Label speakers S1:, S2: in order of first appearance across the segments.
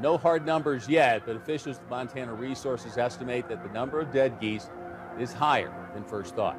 S1: No hard numbers yet, but officials at Montana Resources estimate that the number of dead geese is higher than first thought.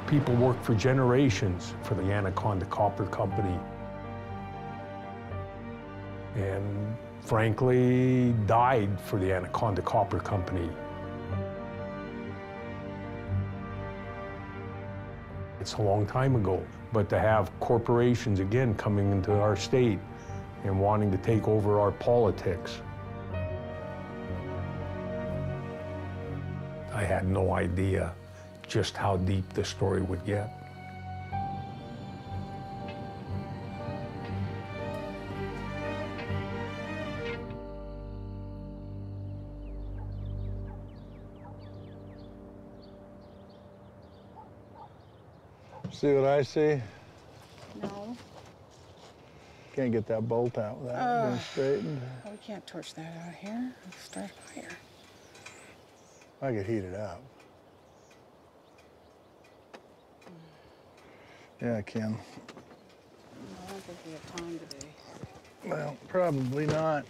S2: People worked for generations for the Anaconda Copper Company. And frankly, died for the Anaconda Copper Company. It's a long time ago, but to have corporations again coming into our state and wanting to take over our politics, I had no idea just how deep the story would get.
S3: See what I see?
S4: No.
S3: Can't get that bolt out without being straightened.
S4: Well, we can't torch that out here. Let's start a fire.
S3: I could heat it up. Yeah, I can.
S4: No, I don't think we have time today.
S3: Well, probably not.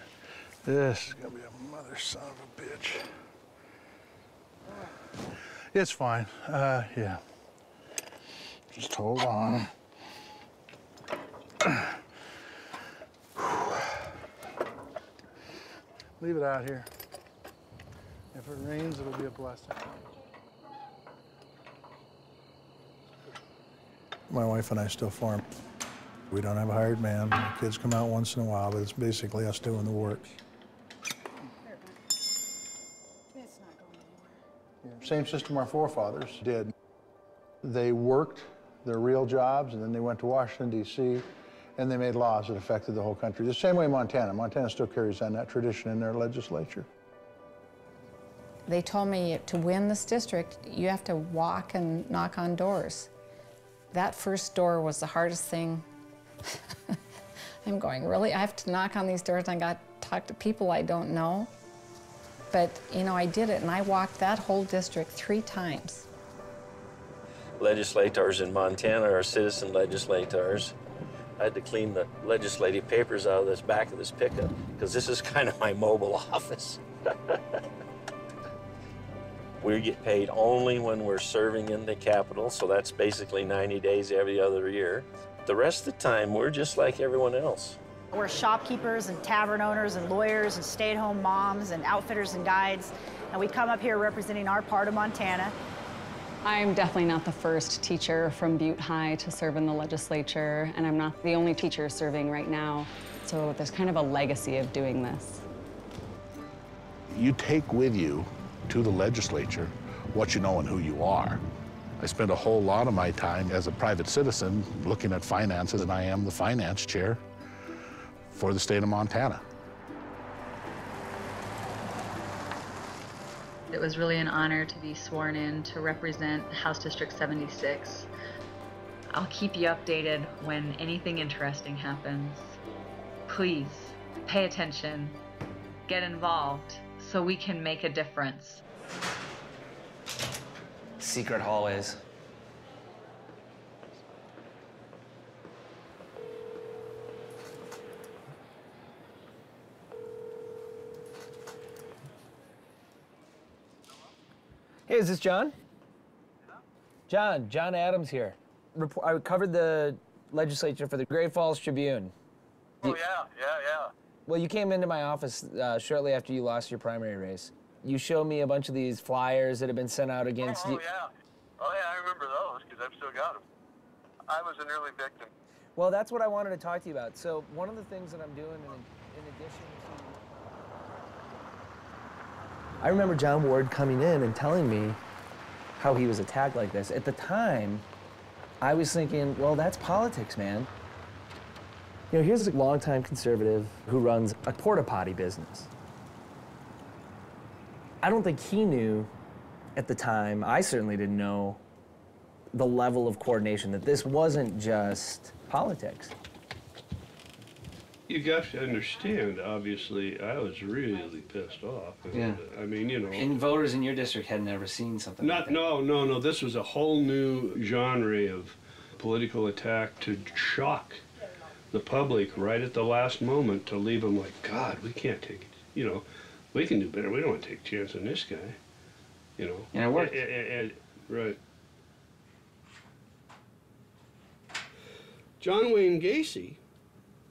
S3: This is gonna be a mother son of a bitch. It's fine. Yeah. Just hold on. Leave it out here. If it rains, it'll be a blessing. My wife and I still farm. We don't have a hired man. The kids come out once in a while, but it's basically us doing the work.
S4: It's not going anywhere.
S3: Same system our forefathers did. They worked their real jobs, and then they went to Washington, D.C., and they made laws that affected the whole country. The same way Montana. Montana still carries on that tradition in their legislature.
S5: They told me to win this district, you have to walk and knock on doors. That first door was the hardest thing. I'm going, really? I have to knock on these doors and I got to talk to people I don't know? But, you know, I did it, and I walked that whole district 3 times.
S6: Legislators in Montana are citizen legislators. I had to clean the legislative papers out of this back of this pickup because this is kind of my mobile office. We get paid only when we're serving in the Capitol, so that's basically 90 days every other year. The rest of the time, we're just like everyone else.
S7: We're shopkeepers and tavern owners and lawyers and stay-at-home moms and outfitters and guides, and we come up here representing our part of Montana.
S8: I'm definitely not the first teacher from Butte High to serve in the legislature, and I'm not the only teacher serving right now, so there's kind of a legacy of doing this.
S9: You take with you to the legislature what you know and who you are. I spend a whole lot of my time as a private citizen looking at finances, and I am the finance chair for the state of Montana.
S10: It was really an honor to be sworn in to represent House District 76. I'll keep you updated when anything interesting happens. Please pay attention, get involved, so we can make a difference.
S11: Secret hallways.
S12: Hey, is this John?
S11: John Adams here. I covered the legislature for the Great Falls Tribune.
S12: Oh, yeah.
S11: Well, you came into my office shortly after you lost your primary race. You showed me a bunch of these flyers that have been sent out against you.
S12: Oh, yeah, I remember those because I've still got them. I was an early victim.
S11: Well, that's what I wanted to talk to you about. So one of the things that I'm doing in addition to... I remember John Ward coming in and telling me how he was attacked like this. At the time, I was thinking, well, that's politics, man. You know, here's a longtime conservative who runs a porta potty business. I don't think he knew at the time, I certainly didn't know, the level of coordination, that this wasn't just politics.
S13: You got to understand, obviously, I was really pissed off.
S11: Yeah.
S13: I mean, you know.
S11: And voters in your district had never seen something like that.
S13: No. This was a whole new genre of political attack to shock the public right at the last moment, to leave them like, God, we can't take it. You know, we can do better. We don't want to take a chance on this guy. You know.
S11: And it worked.
S13: Right. John Wayne Gacy,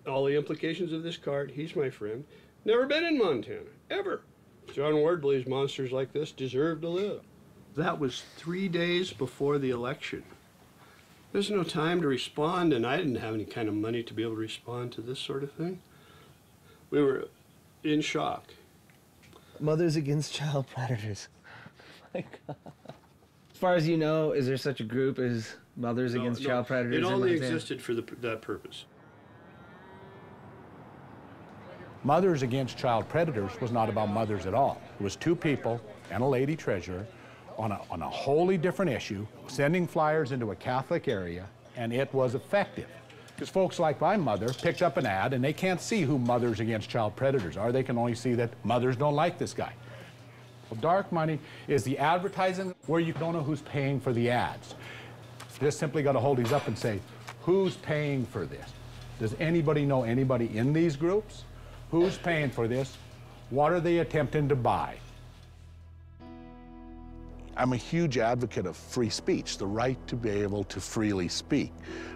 S13: all the implications of this card, he's my friend, never been in Montana, ever. John Ward believes monsters like this deserve to live. That was 3 days before the election. There's no time to respond, and I didn't have any kind of money to be able to respond to this sort of thing. We were in shock.
S11: Mothers Against Child Predators. My God. As far as you know, is there such a group as Mothers Against Child Predators?
S13: It only existed for that purpose.
S9: Mothers Against Child Predators was not about mothers at all. It was two people and a lady treasurer on a wholly different issue, sending flyers into a Catholic area, and it was effective. Because folks like my mother picked up an ad and they can't see who Mothers Against Child Predators are. They can only see that mothers don't like this guy. Well, dark money is the advertising where you don't know who's paying for the ads. Just simply got to hold these up and say, who's paying for this? Does anybody know anybody in these groups? Who's paying for this? What are they attempting to buy? I'm a huge advocate of free speech, the right to be able to freely speak.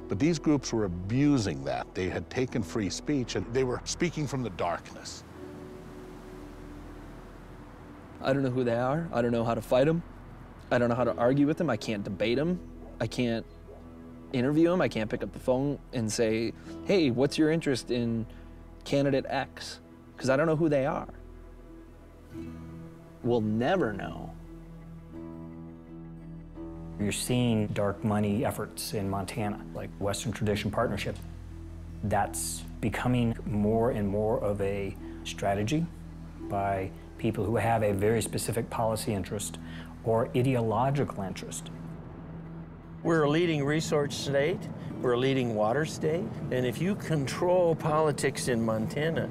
S9: But these groups were abusing that. They had taken free speech and they were speaking from the darkness.
S11: I don't know who they are. I don't know how to fight them. I don't know how to argue with them. I can't debate them. I can't interview them. I can't pick up the phone and say, hey, what's your interest in candidate X? Because I don't know who they are. We'll never know.
S14: You're seeing dark money efforts in Montana, like Western Tradition Partnership. That's becoming more and more of a strategy by people who have a very specific policy interest or ideological interest.
S6: We're a leading resource state, we're a leading water state, and if you control politics in Montana,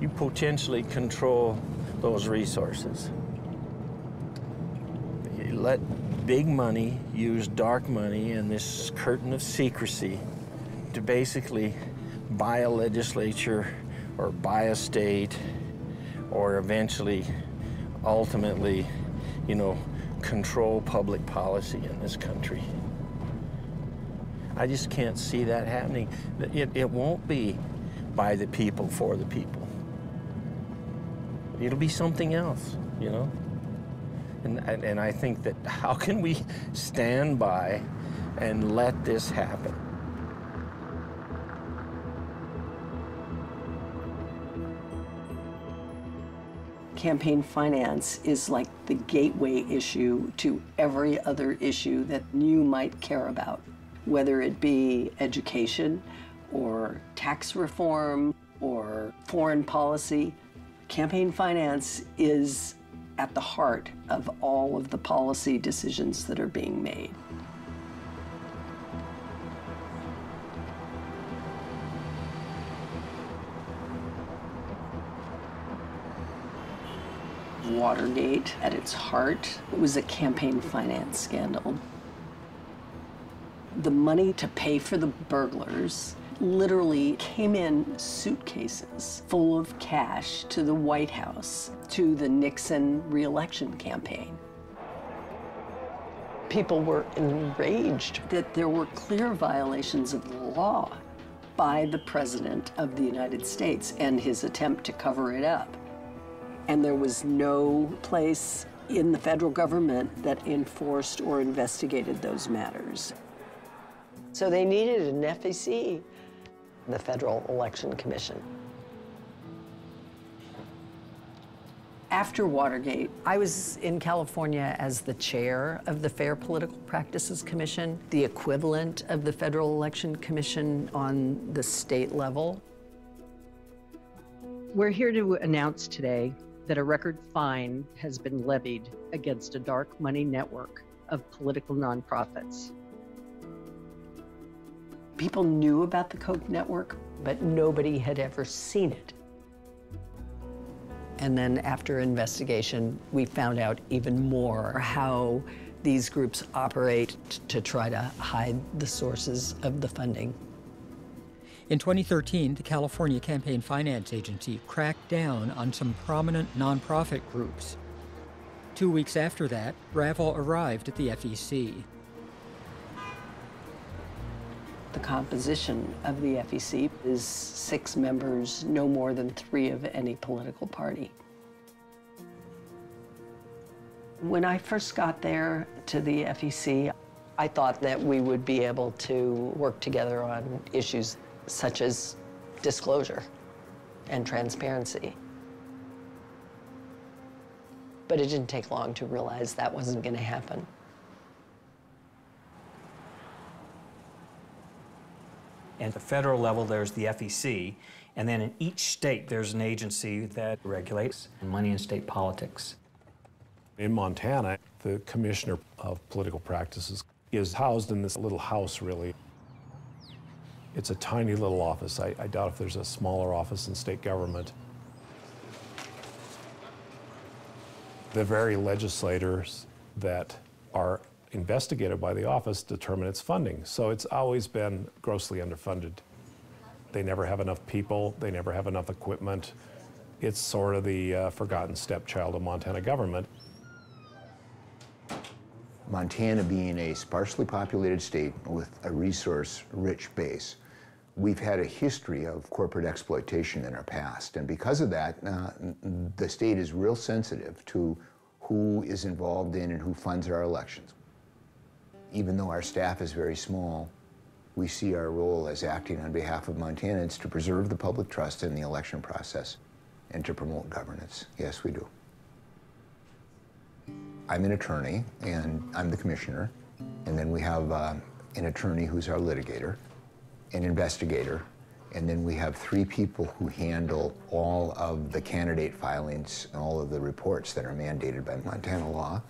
S6: you potentially control those resources. You let big money use dark money and this curtain of secrecy to basically buy a legislature or buy a state or eventually, ultimately, you know, control public policy in this country. I just can't see that happening. It won't be by the people, for the people. It'll be something else, you know? And I think that how can we stand by and let this happen?
S15: Campaign finance is like the gateway issue to every other issue that you might care about, whether it be education or tax reform or foreign policy. Campaign finance is at the heart of all of the policy decisions that are being made. Watergate, at its heart, was a campaign finance scandal. The money to pay for the burglars literally came in suitcases full of cash to the White House, to the Nixon re-election campaign. People were enraged that there were clear violations of the law by the President of the United States and his attempt to cover it up. And there was no place in the federal government that enforced or investigated those matters. So they needed an FEC, the Federal Election Commission. After Watergate, I was in California as the chair of the Fair Political Practices Commission, the equivalent of the Federal Election Commission on the state level.
S16: We're here to announce today that a record fine has been levied against a dark money network of political nonprofits.
S15: People knew about the Koch network, but nobody had ever seen it. And then after investigation, we found out even more how these groups operate to try to hide the sources of the funding.
S17: In 2013, the California Campaign Finance Agency cracked down on some prominent nonprofit groups. 2 weeks after that, Ravel arrived at the FEC.
S15: The composition of the FEC is 6 members, no more than 3 of any political party. When I first got there to the FEC, I thought that we would be able to work together on issues such as disclosure and transparency. But it didn't take long to realize that wasn't going to happen.
S14: At the federal level, there's the FEC, and then in each state, there's an agency that regulates money and state politics.
S2: In Montana, the Commissioner of Political Practices is housed in this little house, really. It's a tiny little office. I doubt if there's a smaller office in state government. The very legislators that are investigated by the office determine its funding. So it's always been grossly underfunded. They never have enough people, they never have enough equipment. It's sort of the forgotten stepchild of Montana government.
S18: Montana being a sparsely populated state with a resource-rich base, we've had a history of corporate exploitation in our past. And because of that, the state is real sensitive to who is involved in and who funds our elections. Even though our staff is very small, we see our role as acting on behalf of Montanans to preserve the public trust in the election process and to promote governance. Yes, we do. I'm an attorney, and I'm the commissioner. And then we have an attorney who's our litigator, an investigator, and then we have 3 people who handle all of the candidate filings and all of the reports that are mandated by Montana law.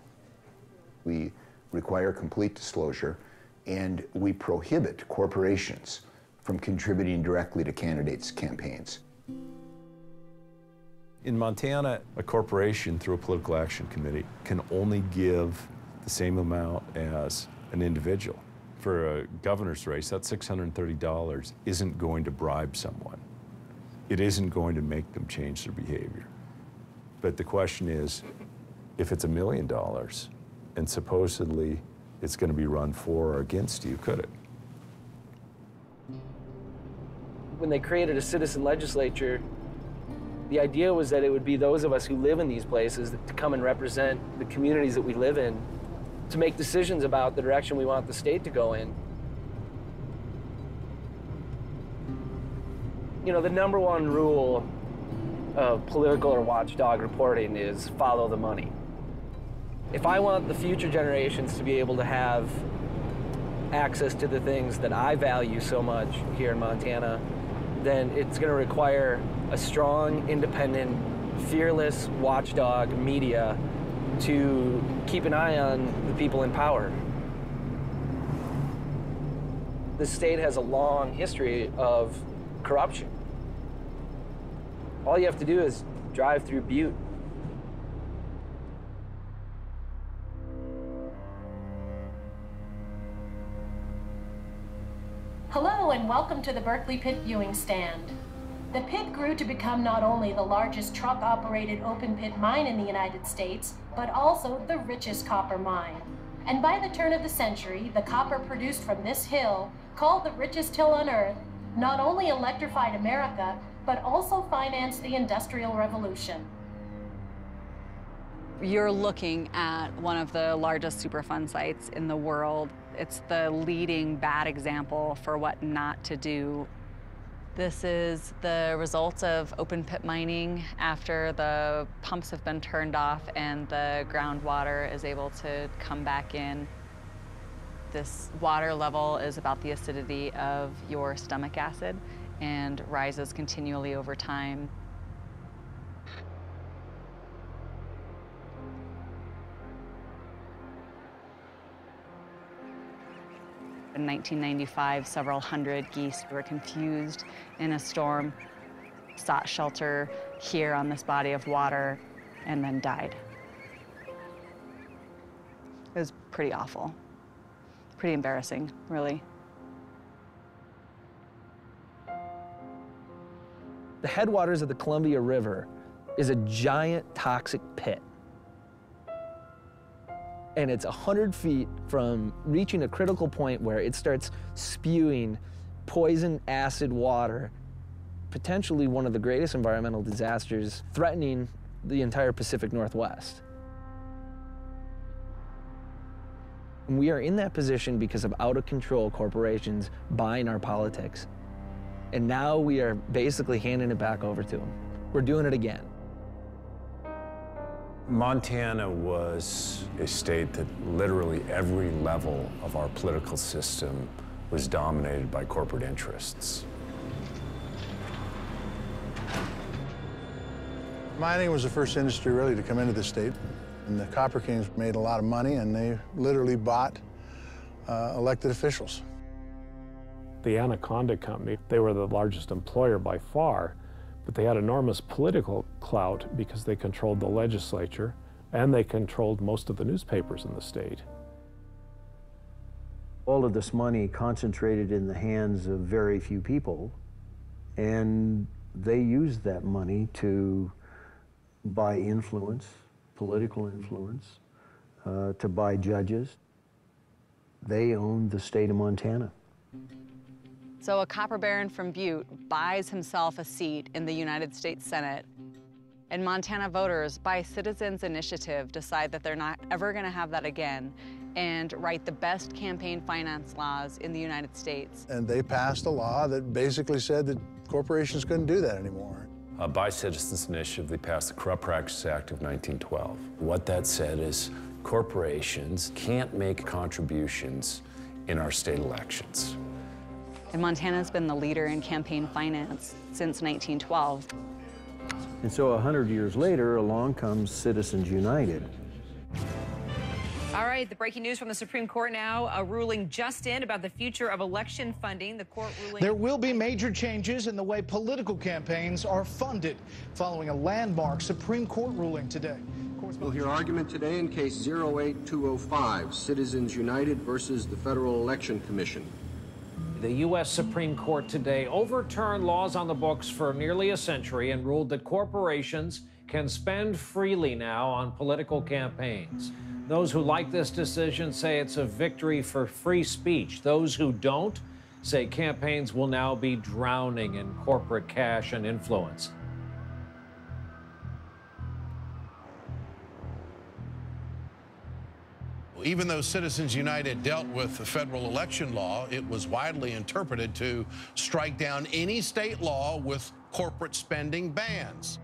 S18: We require complete disclosure, and we prohibit corporations from contributing directly to candidates' campaigns.
S19: In Montana, a corporation through a political action committee can only give the same amount as an individual. For a governor's race, that $630 isn't going to bribe someone. It isn't going to make them change their behavior. But the question is, if it's $1 million and supposedly it's going to be run for or against you, could it?
S11: When they created a citizen legislature, the idea was that it would be those of us who live in these places to come and represent the communities that we live in, to make decisions about the direction we want the state to go in. You know, the #1 rule of political or watchdog reporting is follow the money. If I want the future generations to be able to have access to the things that I value so much here in Montana, then it's going to require a strong, independent, fearless watchdog media to keep an eye on the people in power. The state has a long history of corruption. All you have to do is drive through Butte.
S20: Hello and welcome to the Berkeley Pit viewing stand. The pit grew to become not only the largest truck-operated open pit mine in the United States, but also the richest copper mine. And by the turn of the century, the copper produced from this hill, called the richest hill on earth, not only electrified America, but also financed the Industrial Revolution.
S8: You're looking at one of the largest Superfund sites in the world. It's the leading bad example for what not to do. This is the results of open pit mining after the pumps have been turned off and the groundwater is able to come back in. This water level is about the acidity of your stomach acid and rises continually over time. In 1995, several hundred geese were confused in a storm, sought shelter here on this body of water, and then died. It was pretty awful, pretty embarrassing, really.
S11: The headwaters of the Columbia River is a giant toxic pit. And it's 100 feet from reaching a critical point where it starts spewing poison acid water, potentially one of the greatest environmental disasters threatening the entire Pacific Northwest. And we are in that position because of out-of-control corporations buying our politics. And now we are basically handing it back over to them. We're doing it again.
S2: Montana was a state that literally every level of our political system was dominated by corporate interests.
S3: Mining was the first industry really to come into the state. And the Copper Kings made a lot of money, and they literally bought elected officials.
S2: The Anaconda Company, they were the largest employer by far, but they had enormous political clout because they controlled the legislature and they controlled most of the newspapers in the state.
S21: All of this money concentrated in the hands of very few people, and they used that money to buy influence, political influence, to buy judges. They owned the state of Montana.
S8: So a copper baron from Butte buys himself a seat in the United States Senate, and Montana voters, by citizens' initiative, decide that they're not ever going to have that again and write the best campaign finance laws in the United States.
S3: And they passed a law that basically said that corporations couldn't do that anymore.
S2: By citizens' initiative, they passed the Corrupt Practices Act of 1912. What that said is corporations can't make contributions in our state elections.
S8: And Montana's been the leader in campaign finance since 1912.
S21: And so 100 years later, along comes Citizens United.
S22: All right, the breaking news from the Supreme Court now, a ruling just in about the future of election funding. The court ruling...
S23: There will be major changes in the way political campaigns are funded following a landmark Supreme Court ruling today.
S24: We'll hear argument today in case 08205, Citizens United versus the Federal Election Commission.
S25: The U.S. Supreme Court today overturned laws on the books for nearly a century and ruled that corporations can spend freely now on political campaigns. Those who like this decision say it's a victory for free speech. Those who don't say campaigns will now be drowning in corporate cash and influence.
S26: Even though Citizens United dealt with the federal election law, it was widely interpreted to strike down any state law with corporate spending bans.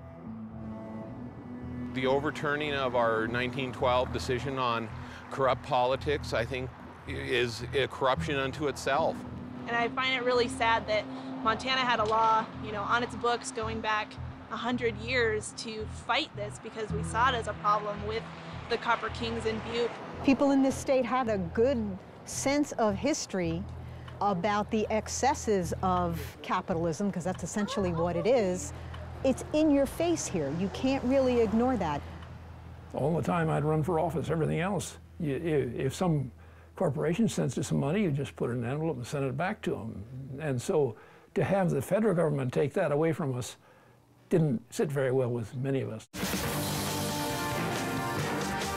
S27: The overturning of our 1912 decision on corrupt politics, I think, is a corruption unto itself.
S28: And I find it really sad that Montana had a law, on its books going back 100 years to fight this because we saw it as a problem with the Copper Kings in Butte.
S29: People in this state have a good sense of history about the excesses of capitalism, because that's essentially what it is. It's in your face here. You can't really ignore that.
S30: All the time I'd run for office, everything else. If some corporation sends you some money, you just put it in an envelope and send it back to them. And so to have the federal government take that away from us didn't sit very well with many of us.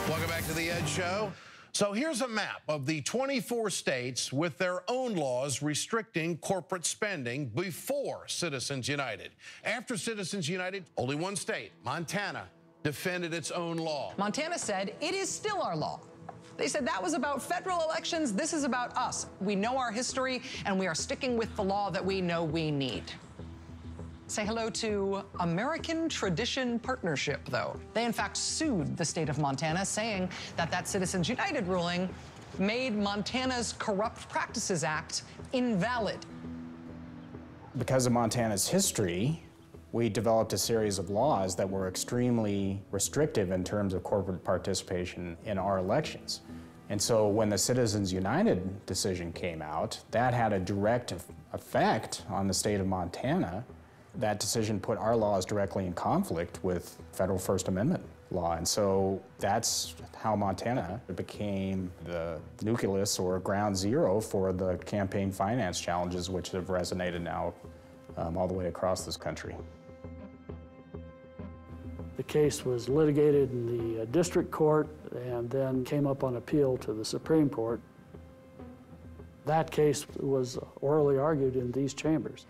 S26: Welcome back to The Ed Show. So here's a map of the 24 states with their own laws restricting corporate spending before Citizens United. After Citizens United, only one state, Montana, defended its own law.
S1: Montana said it is still our law. They said that was about federal elections. This is about us. We know our history, and we are sticking with the law that we know we need. Say hello to American Tradition Partnership, though. They, in fact, sued the state of Montana, saying that that Citizens United ruling made Montana's Corrupt Practices Act invalid.
S4: Because of Montana's history, we developed a series of laws that were extremely restrictive in terms of corporate participation in our elections. And so when the Citizens United decision came out, that had a direct effect on the state of Montana. That decision put our laws directly in conflict with federal First Amendment law. And so that's how Montana became the nucleus or ground zero for the campaign finance challenges, which have resonated now all the way across this country.
S5: The case was litigated in the district court and then came up on appeal to the Supreme Court. That case was orally argued in these chambers.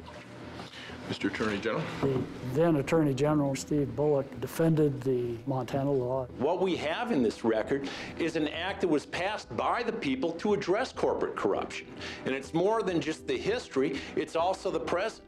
S6: Mr. Attorney General.
S5: The then Attorney General, Steve Bullock, defended the Montana law.
S7: What we have in this record is an act that was passed by the people to address corporate corruption. And it's more than just the history, it's also the present.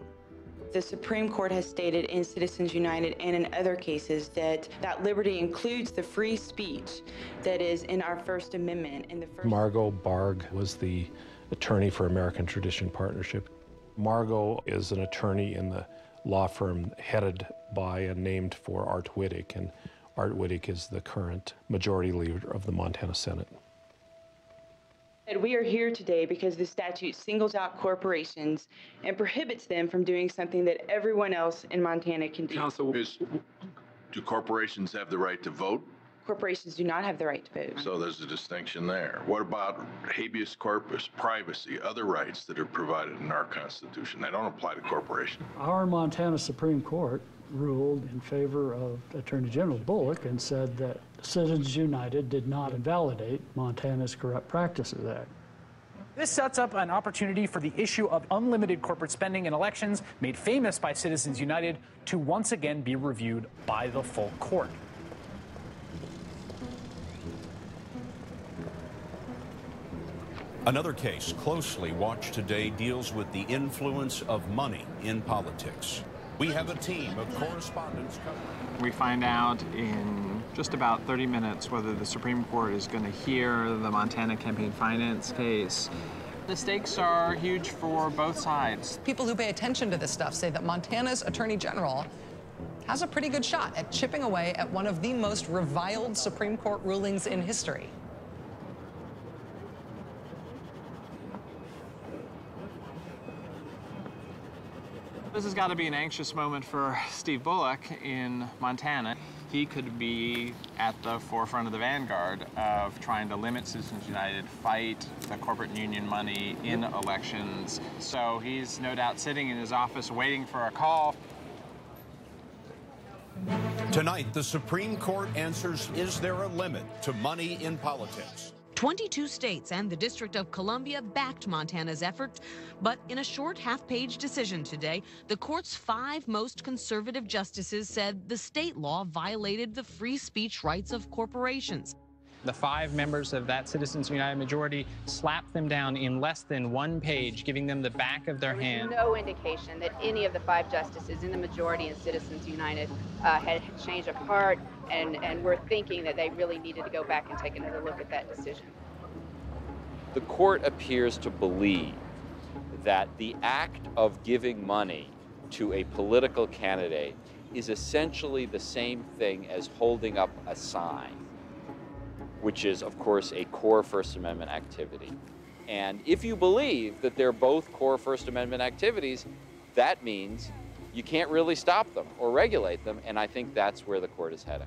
S9: The Supreme Court has stated in Citizens United and in other cases that liberty includes the free speech that is in our First Amendment.
S2: Margot Barg was the attorney for American Tradition Partnership. Margot is an attorney in the law firm headed by and named for Art Whittick, and Art Whittick is the current majority leader of the Montana Senate.
S9: We are here today because the statute singles out corporations and prohibits them from doing something that everyone else in Montana can do.
S6: Counsel, do corporations have the right to vote?
S9: Corporations do not have the right to vote.
S6: So there's a distinction there. What about habeas corpus, privacy, other rights that are provided in our Constitution? They don't apply to corporations.
S5: Our Montana Supreme Court ruled in favor of Attorney General Bullock and said that Citizens United did not invalidate Montana's Corrupt Practices Act.
S10: This sets up an opportunity for the issue of unlimited corporate spending in elections, made famous by Citizens United, to once again be reviewed by the full court.
S12: Another case closely watched today deals with the influence of money in politics. We have a team of correspondents covering.
S13: We find out in just about 30 minutes whether the Supreme Court is going to hear the Montana campaign finance case. The stakes are huge for both sides.
S1: People who pay attention to this stuff say that Montana's Attorney General has a pretty good shot at chipping away at one of the most reviled Supreme Court rulings in history.
S13: This has got to be an anxious moment for Steve Bullock in Montana. He could be at the forefront of the vanguard of trying to limit Citizens United, fight the corporate union money in elections. So he's no doubt sitting in his office waiting for a call.
S12: Tonight, the Supreme Court answers, is there a limit to money in politics?
S16: 22 states and the District of Columbia backed Montana's effort, but in a short half-page decision today, the court's 5 most conservative justices said the state law violated the free speech rights of corporations.
S31: The 5 members of that Citizens United majority slapped them down in less than 1 page, giving them the back of their hand.
S32: No indication that any of the 5 justices in the majority in Citizens United had changed of heart and were thinking that they really needed to go back and take another look at that decision.
S33: The court appears to believe that the act of giving money to a political candidate is essentially the same thing as holding up a sign, which is, of course, a core First Amendment activity. And if you believe that they're both core First Amendment activities, that means you can't really stop them or regulate them, and I think that's where the court is heading.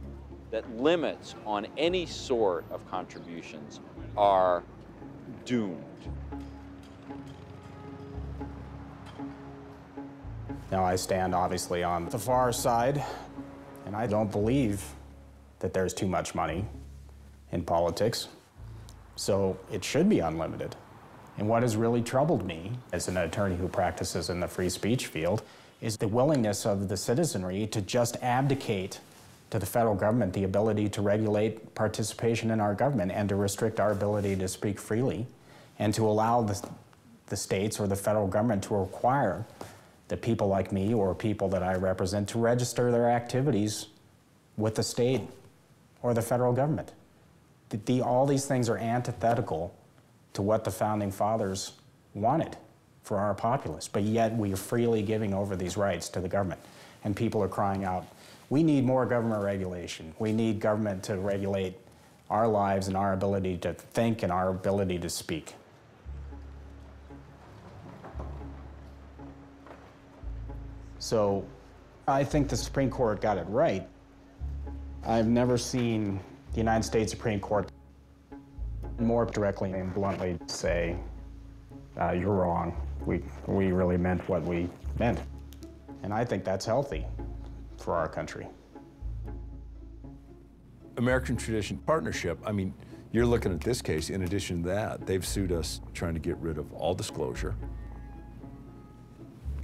S33: That limits on any sort of contributions are doomed.
S4: Now, I stand obviously on the far side, and I don't believe that there's too much money in politics. So it should be unlimited. And what has really troubled me as an attorney who practices in the free speech field is the willingness of the citizenry to just abdicate to the federal government the ability to regulate participation in our government and to restrict our ability to speak freely, and to allow the states or the federal government to require that people like me or people that I represent to register their activities with the state or the federal government. All these things are antithetical to what the Founding Fathers wanted for our populace, but yet we are freely giving over these rights to the government. And people are crying out, we need more government regulation. We need government to regulate our lives and our ability to think and our ability to speak. So I think the Supreme Court got it right. I've never seen the United States Supreme Court more directly and bluntly say, you're wrong. We really meant what we meant. And I think that's healthy for our country.
S3: American Tradition Partnership, I mean, you're looking at this case, in addition to that, they've sued us trying to get rid of all disclosure,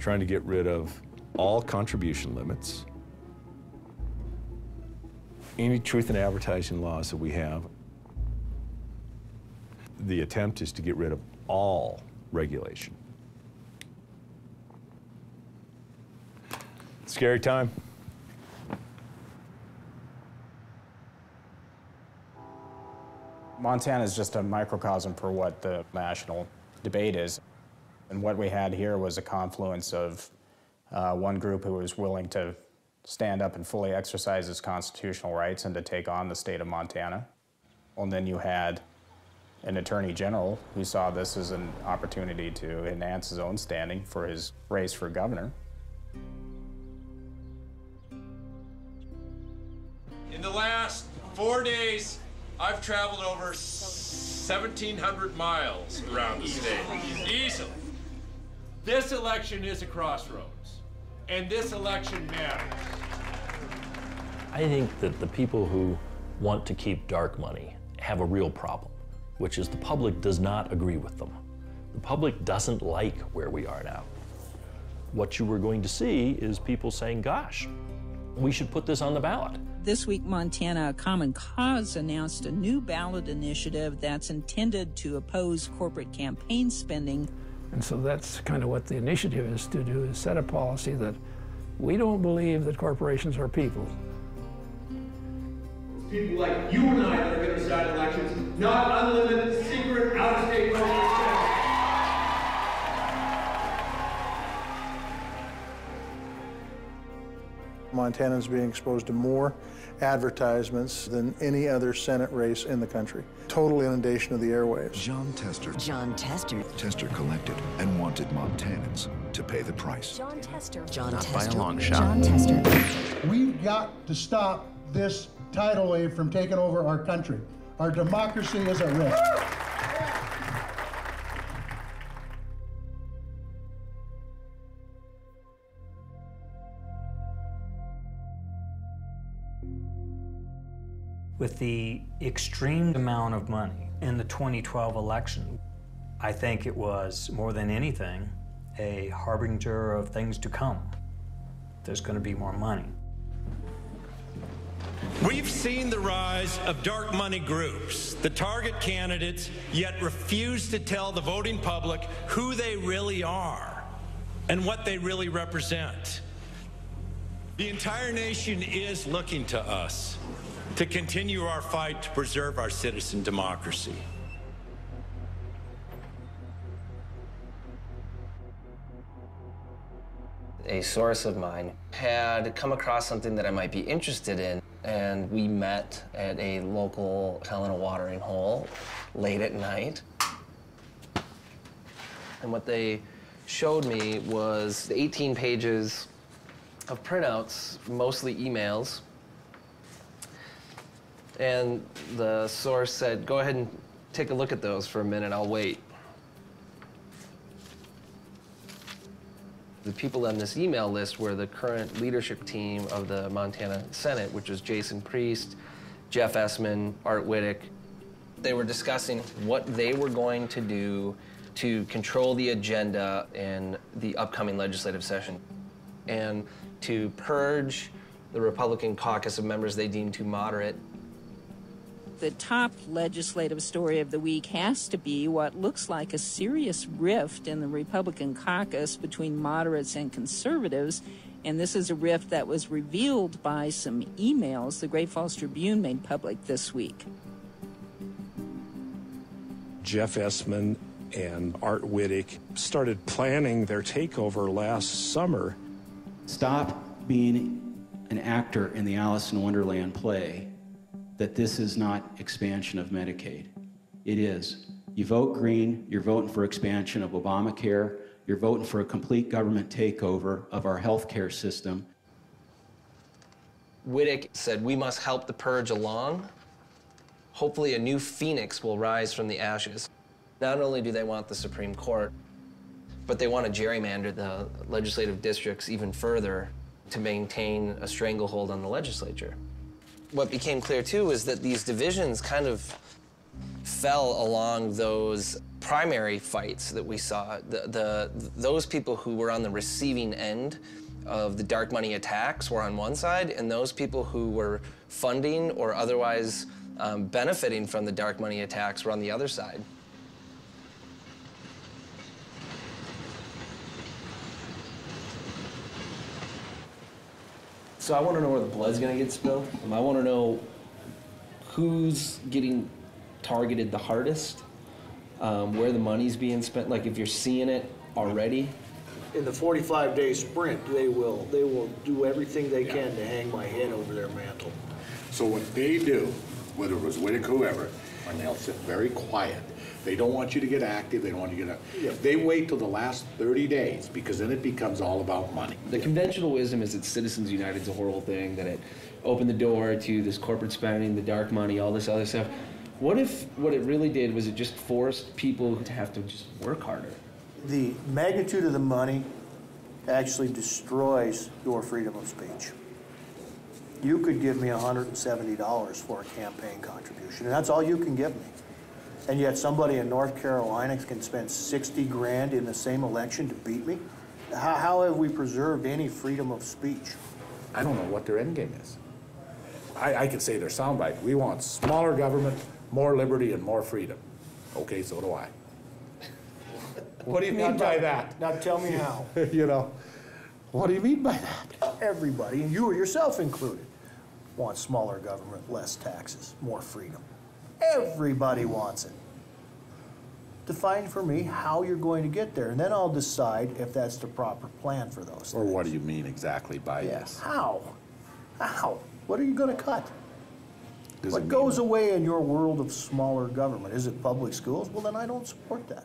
S3: trying to get rid of all contribution limits, any truth in advertising laws that we have. The attempt is to get rid of all regulation. Scary time.
S4: Montana is just a microcosm for what the national debate is. And what we had here was a confluence of one group who was willing to stand up and fully exercise its constitutional rights and to take on the state of Montana. And then you had an attorney general who saw this as an opportunity to enhance his own standing for his race for governor.
S8: In the last 4 days, I've traveled over 1,700 miles around the state, easily. This election is a crossroads, and this election matters.
S11: I think that the people who want to keep dark money have a real problem, which is the public does not agree with them. The public doesn't like where we are now. What you were going to see is people saying, gosh, we should put this on the ballot.
S14: This week, Montana Common Cause announced a new ballot initiative that's intended to oppose corporate campaign spending.
S30: And so that's kind of what the initiative is to do, is set a policy that we don't believe that corporations are people.
S8: People like you and I that are going to decide elections, not unlimited, secret, out-of-state corporate spending.
S15: Montana is being exposed to more advertisements than any other Senate race in the country. Total inundation of the airwaves.
S17: John Tester.
S18: John Tester.
S17: Tester collected and wanted Montanans to pay the price.
S18: John Tester. John
S17: Not
S18: Tester.
S17: by a long shot.
S18: John Tester.
S15: We've got to stop this tidal wave from taking over our country. Our democracy is at risk.
S19: With the extreme amount of money in the 2012 election, I think it was, more than anything, a harbinger of things to come. There's going to be more money.
S8: We've seen the rise of dark money groups that target candidates, yet refuse to tell the voting public who they really are and what they really represent. The entire nation is looking to us to continue our fight to preserve our citizen democracy.
S20: A source of mine had come across something that I might be interested in, and we met at a local Helena watering hole late at night. And what they showed me was 18 pages of printouts, mostly emails. And the source said, go ahead and take a look at those for a minute, I'll wait. The people on this email list were the current leadership team of the Montana Senate, which was Jason Priest, Jeff Essman, Art Wittick, They were discussing what they were going to do to control the agenda in the upcoming legislative session and to purge the Republican caucus of members they deemed too moderate.
S14: The top legislative story of the week has to be what looks like a serious rift in the Republican caucus between moderates and conservatives. And this is a rift that was revealed by some emails the Great Falls Tribune made public this week.
S2: Jeff Essman and Art Wittick started planning their takeover last summer.
S7: Stop being an actor in the Alice in Wonderland play that this is not expansion of Medicaid. It is. You vote green, you're voting for expansion of Obamacare, you're voting for a complete government takeover of our health care system.
S20: Wittick said, we must help the purge along. Hopefully a new phoenix will rise from the ashes. Not only do they want the Supreme Court, but they want to gerrymander the legislative districts even further to maintain a stranglehold on the legislature. What became clear, too, is that these divisions kind of fell along those primary fights that we saw. Those people who were on the receiving end of the dark money attacks were on one side, and those people who were funding or otherwise benefiting from the dark money attacks were on the other side. So I want to know where the blood's going to get spilled. I want to know who's getting targeted the hardest, where the money's being spent, like if you're seeing it already.
S9: In the 45-day sprint, they will do everything they can to hang my head over their mantle.
S18: So what they do, whether it was Wittick, whoever, and they'll sit very quiet. They don't want you to get active. They don't want you to get. They wait till the last 30 days because then it becomes all about money.
S20: The conventional wisdom is that Citizens United's a horrible thing, that it opened the door to this corporate spending, the dark money, all this other stuff. What if what it really did was it just forced people to have to just work harder?
S9: The magnitude of the money actually destroys your freedom of speech. You could give me $170 for a campaign contribution, and that's all you can give me. And yet somebody in North Carolina can spend 60 grand in the same election to beat me? How have we preserved any freedom of speech?
S18: I don't know what their end game is. I can say their soundbite. We want smaller government, more liberty, and more freedom. Okay, so do I. What do you mean by that?
S9: Now tell me how.
S18: You know, what do you mean by that?
S9: Everybody, and you yourself included, wants smaller government, less taxes, more freedom. Everybody wants it. Define for me how you're going to get there, and then I'll decide if that's the proper plan for those
S18: Or what do you mean exactly by this?
S9: How? How? What are you going to cut? What goes away in your world of smaller government? Is it public schools? Well, then I don't support that.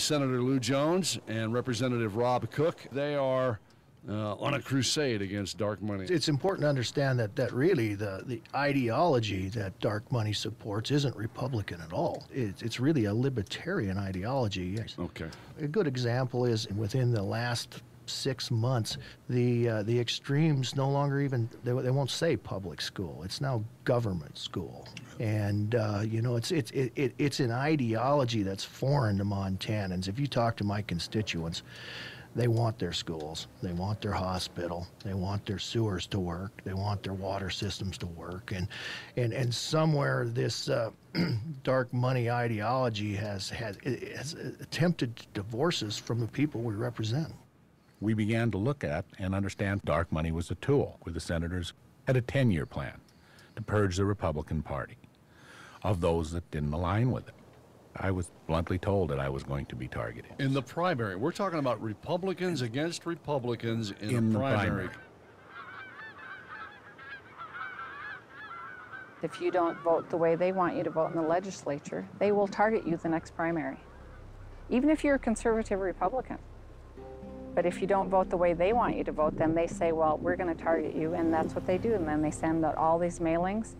S21: Senator Lou Jones and Representative Rob Cook, they are on a crusade against dark money.
S9: It's important to understand that really the ideology that dark money supports isn't Republican at all. It's really a libertarian ideology.
S21: Okay.
S9: A good example is within the last 6 months, the extremes no longer even, they won't say public school. It's now government school. And, you know, it's an ideology that's foreign to Montanans. If you talk to my constituents, they want their schools, they want their hospital, they want their sewers to work, they want their water systems to work. And somewhere this dark money ideology has attempted to divorce us from the people we represent.
S22: We began to look at and understand dark money was a tool, where the senators had a 10-year plan to purge the Republican Party of those that didn't align with it. I was bluntly told that I was going to be targeted.
S21: In the primary, we're talking about Republicans against Republicans in the primary.
S23: If you don't vote the way they want you to vote in the legislature, they will target you the next primary, even if you're a conservative Republican. But if you don't vote the way they want you to vote, then they say, well, we're going to target you, and that's what they do. And then they send out all these mailings.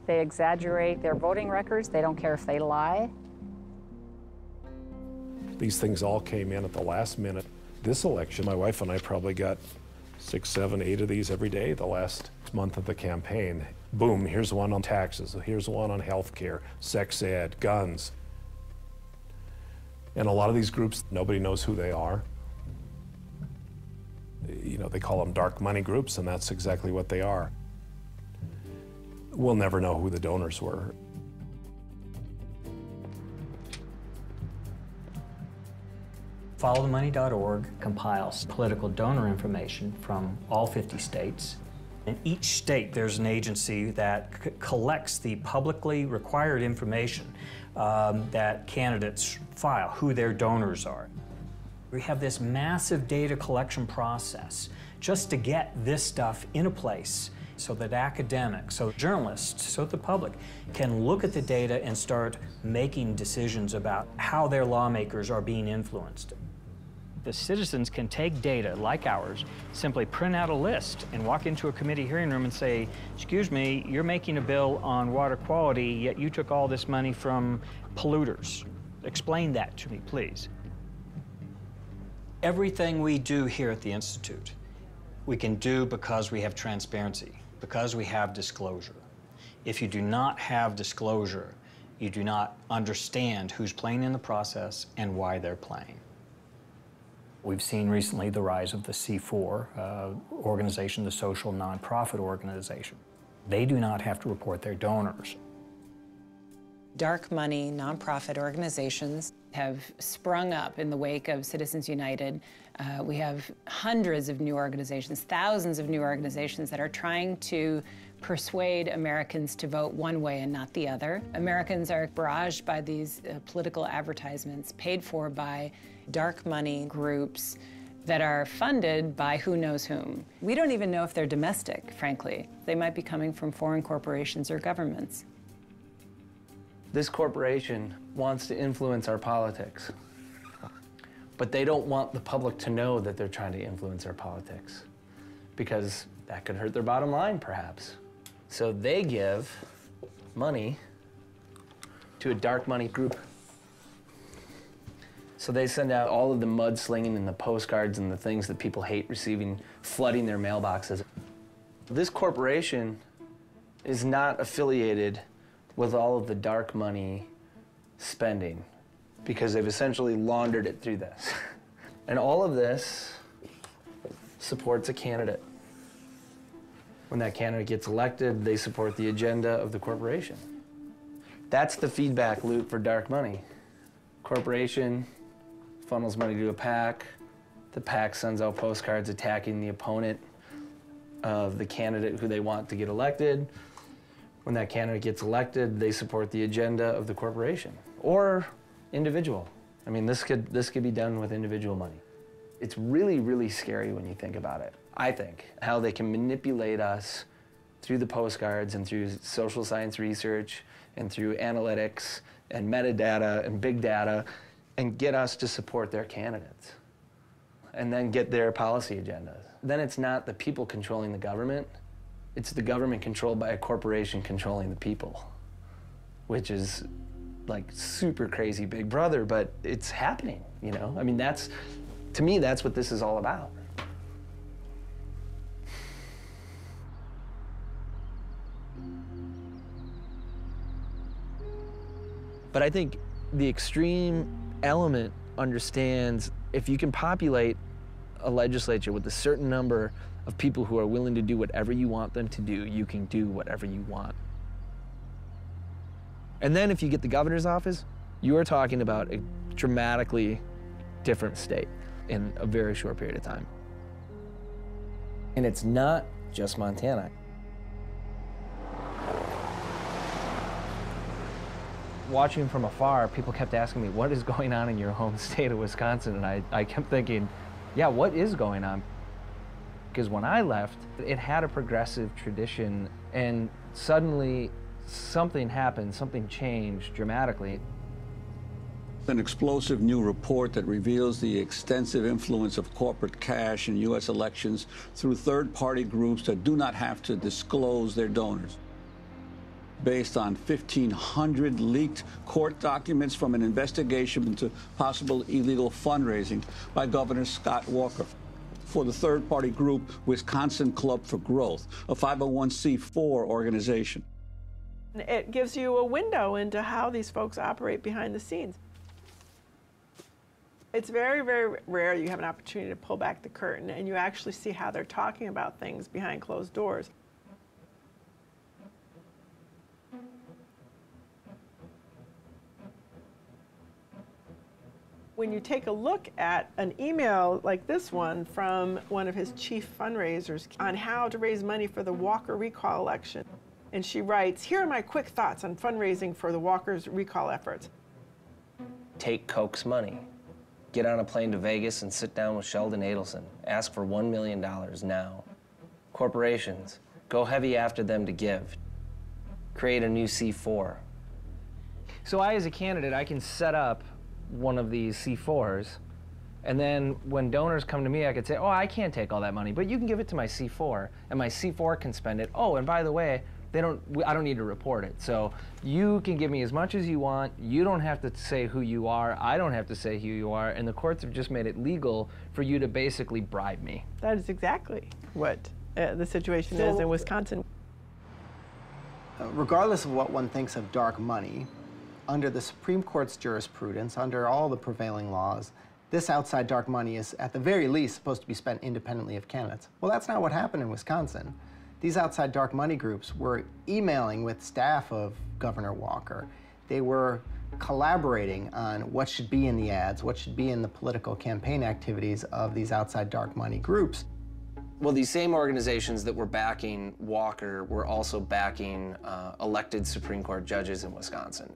S23: They exaggerate their voting records. They don't care if they lie.
S2: These things all came in at the last minute. This election, my wife and I probably got 6, 7, 8 of these every day the last month of the campaign. Boom, here's one on taxes, here's one on health care, sex ed, guns. And a lot of these groups, nobody knows who they are. You know, they call them dark money groups, and that's exactly what they are. We'll never know who the donors were.
S19: FollowTheMoney.org compiles political donor information from all 50 states. In each state, there's an agency that collects the publicly required information that candidates file, who their donors are. We have this massive data collection process just to get this stuff in a place so that academics, so journalists, so the public can look at the data and start making decisions about how their lawmakers are being influenced. The citizens can take data like ours, simply print out a list and walk into a committee hearing room and say, excuse me, you're making a bill on water quality, yet you took all this money from polluters. Explain that to me, please. Everything we do here at the Institute, we can do because we have transparency, because we have disclosure. If you do not have disclosure, you do not understand who's playing in the process and why they're playing. We've seen recently the rise of the C4 organization, the social nonprofit organization. They do not have to report their donors.
S1: Dark money nonprofit organizations have sprung up in the wake of Citizens United. We have hundreds of new organizations, thousands of new organizations that are trying to persuade Americans to vote one way and not the other. Americans are barraged by these political advertisements paid for by dark money groups that are funded by who knows whom. We don't even know if they're domestic, frankly. They might be coming from foreign corporations or governments.
S20: This corporation wants to influence our politics, but they don't want the public to know that they're trying to influence our politics because that could hurt their bottom line, perhaps. So they give money to a dark money group. So they send out all of the mudslinging and the postcards and the things that people hate receiving, flooding their mailboxes. This corporation is not affiliated with all of the dark money spending because they've essentially laundered it through this. And all of this supports a candidate. When that candidate gets elected, they support the agenda of the corporation. That's the feedback loop for dark money. Corporation funnels money to a PAC. The PAC sends out postcards attacking the opponent of the candidate who they want to get elected. When that candidate gets elected, they support the agenda of the corporation or individual. I mean, this could be done with individual money. It's really, really scary when you think about it. I think how they can manipulate us through the postcards and through social science research and through analytics and metadata and big data and get us to support their candidates and then get their policy agendas. Then it's not the people controlling the government, it's the government controlled by a corporation controlling the people, which is like super crazy Big Brother, but it's happening, you know? I mean, to me, that's what this is all about. But I think the extreme element understands if you can populate a legislature with a certain number of people who are willing to do whatever you want them to do, you can do whatever you want. And then if you get the governor's office, you are talking about a dramatically different state in a very short period of time. And it's not just Montana. Watching from afar, people kept asking me, what is going on in your home state of Wisconsin? And I kept thinking, yeah, what is going on? Because when I left, it had a progressive tradition, and suddenly something happened, something changed dramatically.
S5: An explosive new report that reveals the extensive influence of corporate cash in U.S. elections through third-party groups that do not have to disclose their donors. Based on 1,500 leaked court documents from an investigation into possible illegal fundraising by Governor Scott Walker. for the third-party group Wisconsin Club for Growth, a 501c4 organization.
S6: It gives you a window into how these folks operate behind the scenes. It's very, very rare you have an opportunity to pull back the curtain and you actually see how they're talking about things behind closed doors. When you take a look at an email like this one from one of his chief fundraisers on how to raise money for the Walker recall election, and she writes, "Here are my quick thoughts on fundraising for the Walker's recall efforts."
S20: Take Koch's money. Get on a plane to Vegas and sit down with Sheldon Adelson. Ask for $1 million now. Corporations, go heavy after them to give. Create a new C4. So I, as a candidate, I can set up one of these C4s, and then when donors come to me, I could say, oh, I can't take all that money, but you can give it to my C4, and my C4 can spend it. Oh, and by the way, I don't need to report it. So you can give me as much as you want. You don't have to say who you are. I don't have to say who you are. And the courts have just made it legal for you to basically bribe me.
S6: That is exactly what the situation is in Wisconsin.
S10: Regardless of what one thinks of dark money, under the Supreme Court's jurisprudence, under all the prevailing laws, this outside dark money is, at the very least, supposed to be spent independently of candidates. Well, that's not what happened in Wisconsin. These outside dark money groups were emailing with staff of Governor Walker. They were collaborating on what should be in the ads, what should be in the political campaign activities of these outside dark money groups.
S20: Well, these same organizations that were backing Walker were also backing elected Supreme Court judges in Wisconsin.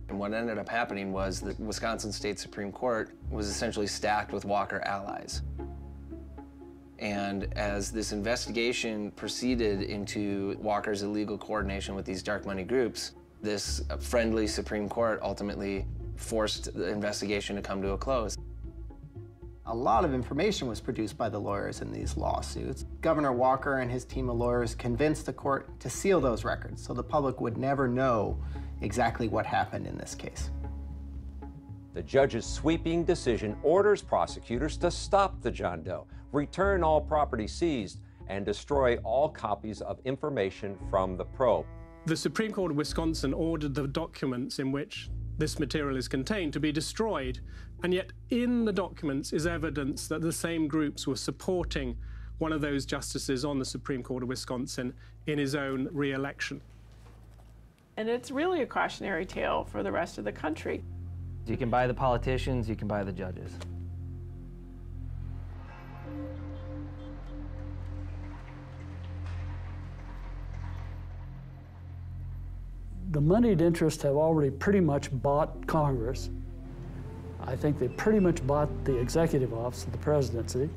S20: And what ended up happening was the Wisconsin State Supreme Court was essentially stacked with Walker allies. And as this investigation proceeded into Walker's illegal coordination with these dark money groups, this friendly Supreme Court ultimately forced the investigation to come to a close.
S10: A lot of information was produced by the lawyers in these lawsuits. Governor Walker and his team of lawyers convinced the court to seal those records so the public would never know exactly what happened in this case.
S12: The judge's sweeping decision orders prosecutors to stop the John Doe, return all property seized, and destroy all copies of information from the probe.
S13: The Supreme Court of Wisconsin ordered the documents in which this material is contained to be destroyed, and yet in the documents is evidence that the same groups were supporting one of those justices on the Supreme Court of Wisconsin in his own re-election.
S6: And it's really a cautionary tale for the rest of the country.
S20: You can buy the politicians, you can buy the judges.
S16: The moneyed interests have already pretty much bought Congress. I think they pretty much bought the executive office of the presidency,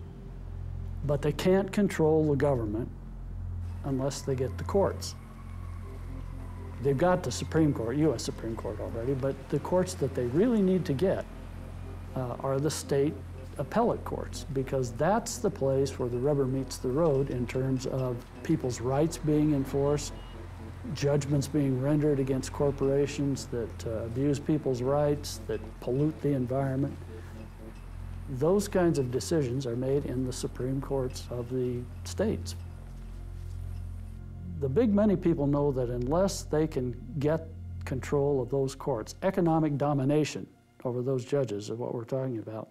S16: but they can't control the government unless they get the courts. They've got the Supreme Court, U.S. Supreme Court already, but the courts that they really need to get are the state appellate courts, because that's the place where the rubber meets the road in terms of people's rights being enforced, judgments being rendered against corporations that abuse people's rights, that pollute the environment. Those kinds of decisions are made in the Supreme Courts of the states. The big money people know that unless they can get control of those courts, economic domination over those judges is what we're talking about,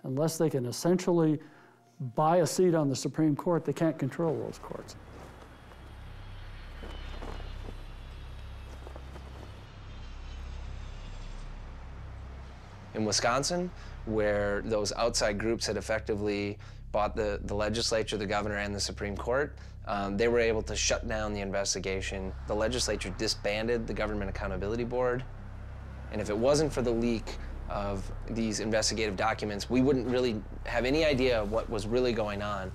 S16: unless they can essentially buy a seat on the Supreme Court, they can't control those courts.
S20: In Wisconsin, where those outside groups had effectively bought the legislature, the governor, and the Supreme Court, they were able to shut down the investigation. The legislature disbanded the Government Accountability Board, and if it wasn't for the leak of these investigative documents, we wouldn't really have any idea of what was really going on.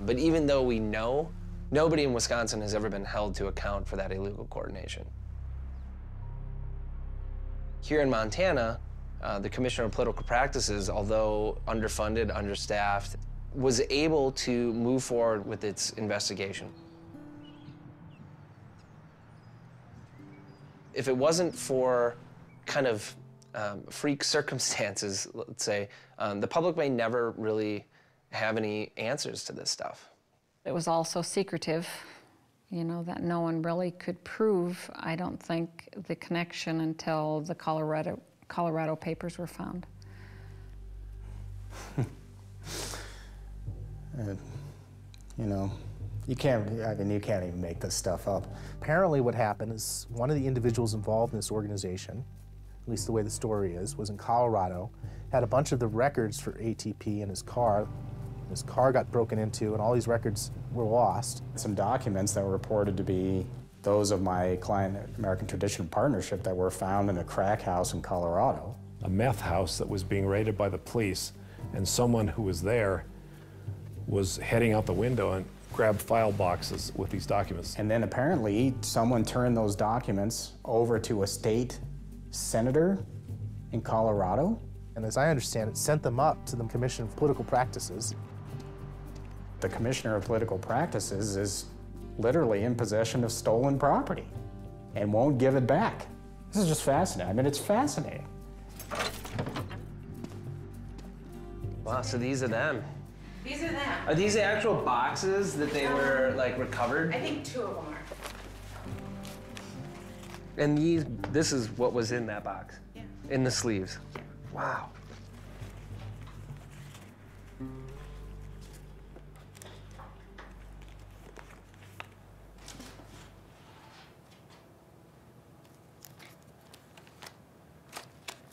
S20: But even though we know, nobody in Wisconsin has ever been held to account for that illegal coordination. Here in Montana, the Commissioner of Political Practices, although underfunded, understaffed, was able to move forward with its investigation. If it wasn't for kind of freak circumstances, let's say, the public may never really have any answers to this stuff.
S23: It was also secretive, you know, that no one really could prove, I don't think, the connection until the Colorado papers were found.
S10: You know, you can't even make this stuff up.
S3: Apparently what happened is one of the individuals involved in this organization, at least the way the story is, was in Colorado, had a bunch of the records for ATP in his car. His car got broken into and all these records were lost.
S4: Some documents that were reported to be those of my client, American Tradition Partnership, that were found in a crack house in Colorado.
S2: A meth house that was being raided by the police, and someone who was there was heading out the window and grabbed file boxes with these documents.
S4: And then apparently someone turned those documents over to a state senator in Colorado.
S3: And as I understand it, sent them up to the Commission of Political Practices.
S4: The Commissioner of Political Practices is literally in possession of stolen property and won't give it back. This is just fascinating. I mean, it's fascinating.
S20: Wow, so these are them.
S11: These are them.
S20: Are these the actual boxes that they were, like, recovered?
S11: I think 2 of them are.
S20: And this is what was in that box?
S11: Yeah.
S20: In the sleeves? Wow.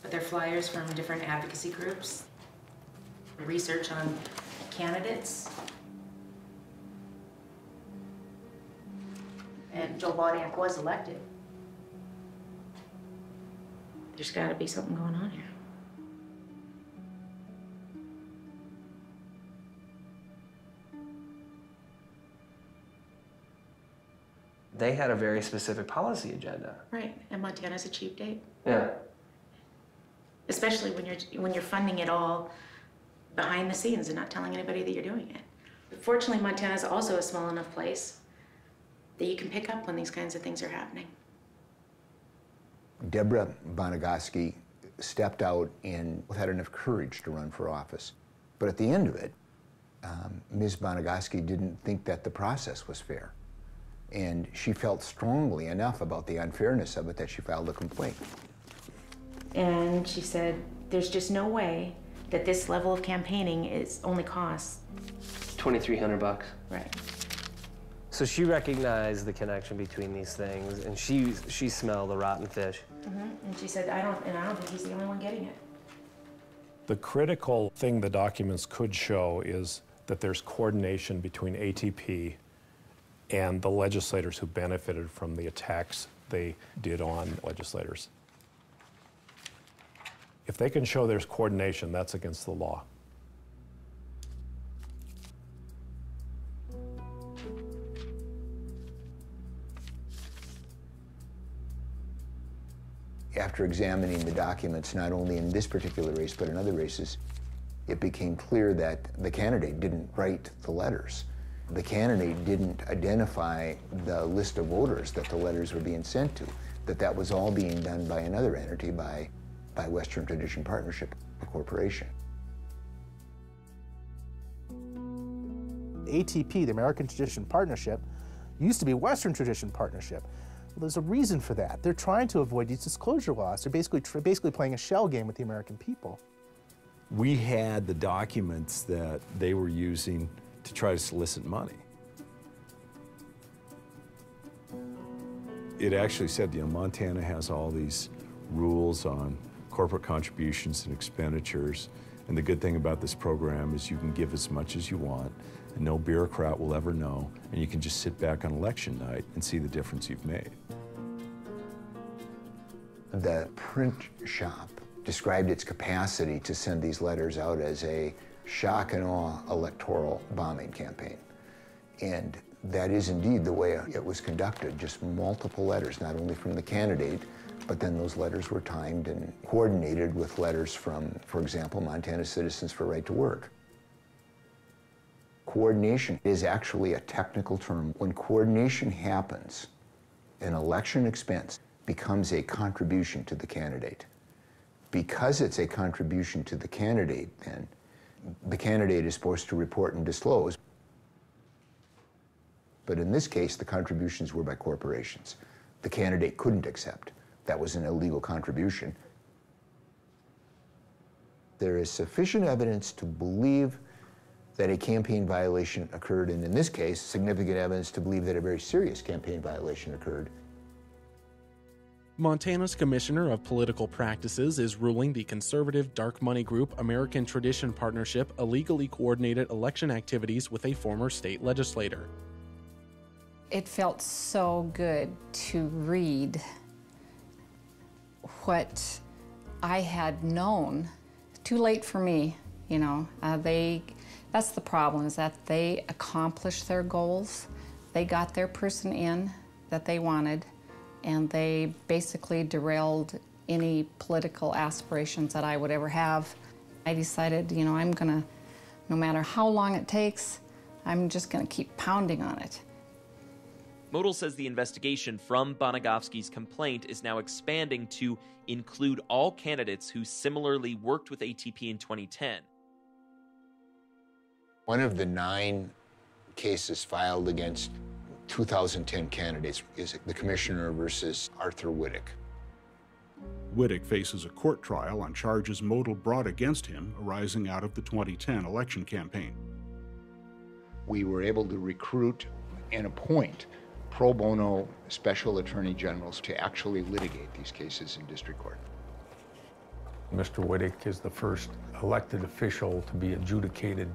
S11: But they're flyers from different advocacy groups, research on candidates. And Joe Baudiak was elected. There's got to be something going on here.
S20: They had a very specific policy agenda.
S11: Right, and Montana's a cheap date.
S20: Yeah.
S11: Especially when you're funding it all behind the scenes and not telling anybody that you're doing it. Fortunately, Montana's also a small enough place that you can pick up when these kinds of things are happening.
S24: Deborah Bonagoski stepped out and had enough courage to run for office. But at the end of it, Ms. Bonagoski didn't think that the process was fair. And she felt strongly enough about the unfairness of it that she filed a complaint.
S11: And she said, there's just no way that this level of campaigning only costs
S20: $2,300.
S11: Right.
S20: So she recognized the connection between these things, and she smelled the rotten fish.
S11: Mm-hmm. And she said, I don't think he's the only one getting it.
S2: The critical thing the documents could show is that there's coordination between ATP and the legislators who benefited from the attacks they did on legislators. If they can show there's coordination, that's against the law.
S24: After examining the documents, not only in this particular race, but in other races, it became clear that the candidate didn't write the letters. The candidate didn't identify the list of voters that the letters were being sent to, that was all being done by another entity, by Western Tradition Partnership, a corporation.
S3: ATP, the American Tradition Partnership, used to be Western Tradition Partnership. Well, there's a reason for that. They're trying to avoid these disclosure laws. They're basically playing a shell game with the American people.
S25: We had the documents that they were using to try to solicit money. It actually said, you know, Montana has all these rules on corporate contributions and expenditures, and the good thing about this program is you can give as much as you want, and no bureaucrat will ever know, and you can just sit back on election night and see the difference you've made.
S24: The print shop described its capacity to send these letters out as a shock and awe electoral bombing campaign. And that is indeed the way it was conducted, just multiple letters, not only from the candidate, but then those letters were timed and coordinated with letters from, for example, Montana Citizens for Right to Work. Coordination is actually a technical term. When coordination happens, an election expense becomes a contribution to the candidate Because it's a contribution to the candidate, then the candidate is supposed to report and disclose. But in this case, the contributions were by corporations. The candidate couldn't accept. That was an illegal contribution. There is sufficient evidence to believe that a campaign violation occurred, and in this case, significant evidence to believe that a very serious campaign violation occurred.
S7: Montana's Commissioner of Political Practices is ruling the conservative dark money group American Tradition Partnership illegally coordinated election activities with a former state legislator.
S23: It felt so good to read what I had known. Too late for me, you know. That's the problem, is that they accomplished their goals. They got their person in that they wanted, and they basically derailed any political aspirations that I would ever have. I decided, you know, I'm gonna, no matter how long it takes, I'm just gonna keep pounding on it.
S8: Modal says the investigation from Bonagofsky's complaint is now expanding to include all candidates who similarly worked with ATP in 2010.
S24: One of the 9 cases filed against 2010 candidates is the commissioner versus Arthur Whittick.
S14: Whittick faces a court trial on charges Modal brought against him arising out of the 2010 election campaign.
S24: We were able to recruit and appoint pro bono special attorney generals to actually litigate these cases in district court.
S2: Mr. Whittick is the first elected official to be adjudicated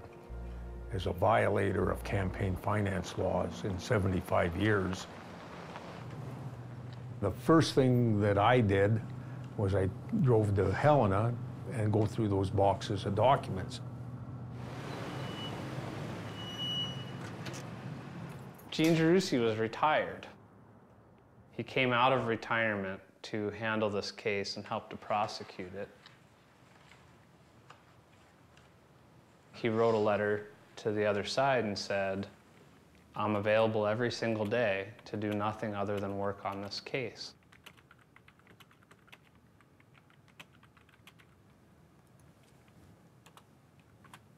S2: as a violator of campaign finance laws in 75 years. The first thing that I did was I drove to Helena and go through those boxes of documents.
S15: Gene Giarrusi was retired. He came out of retirement to handle this case and help to prosecute it. He wrote a letter to the other side and said, I'm available every single day to do nothing other than work on this case.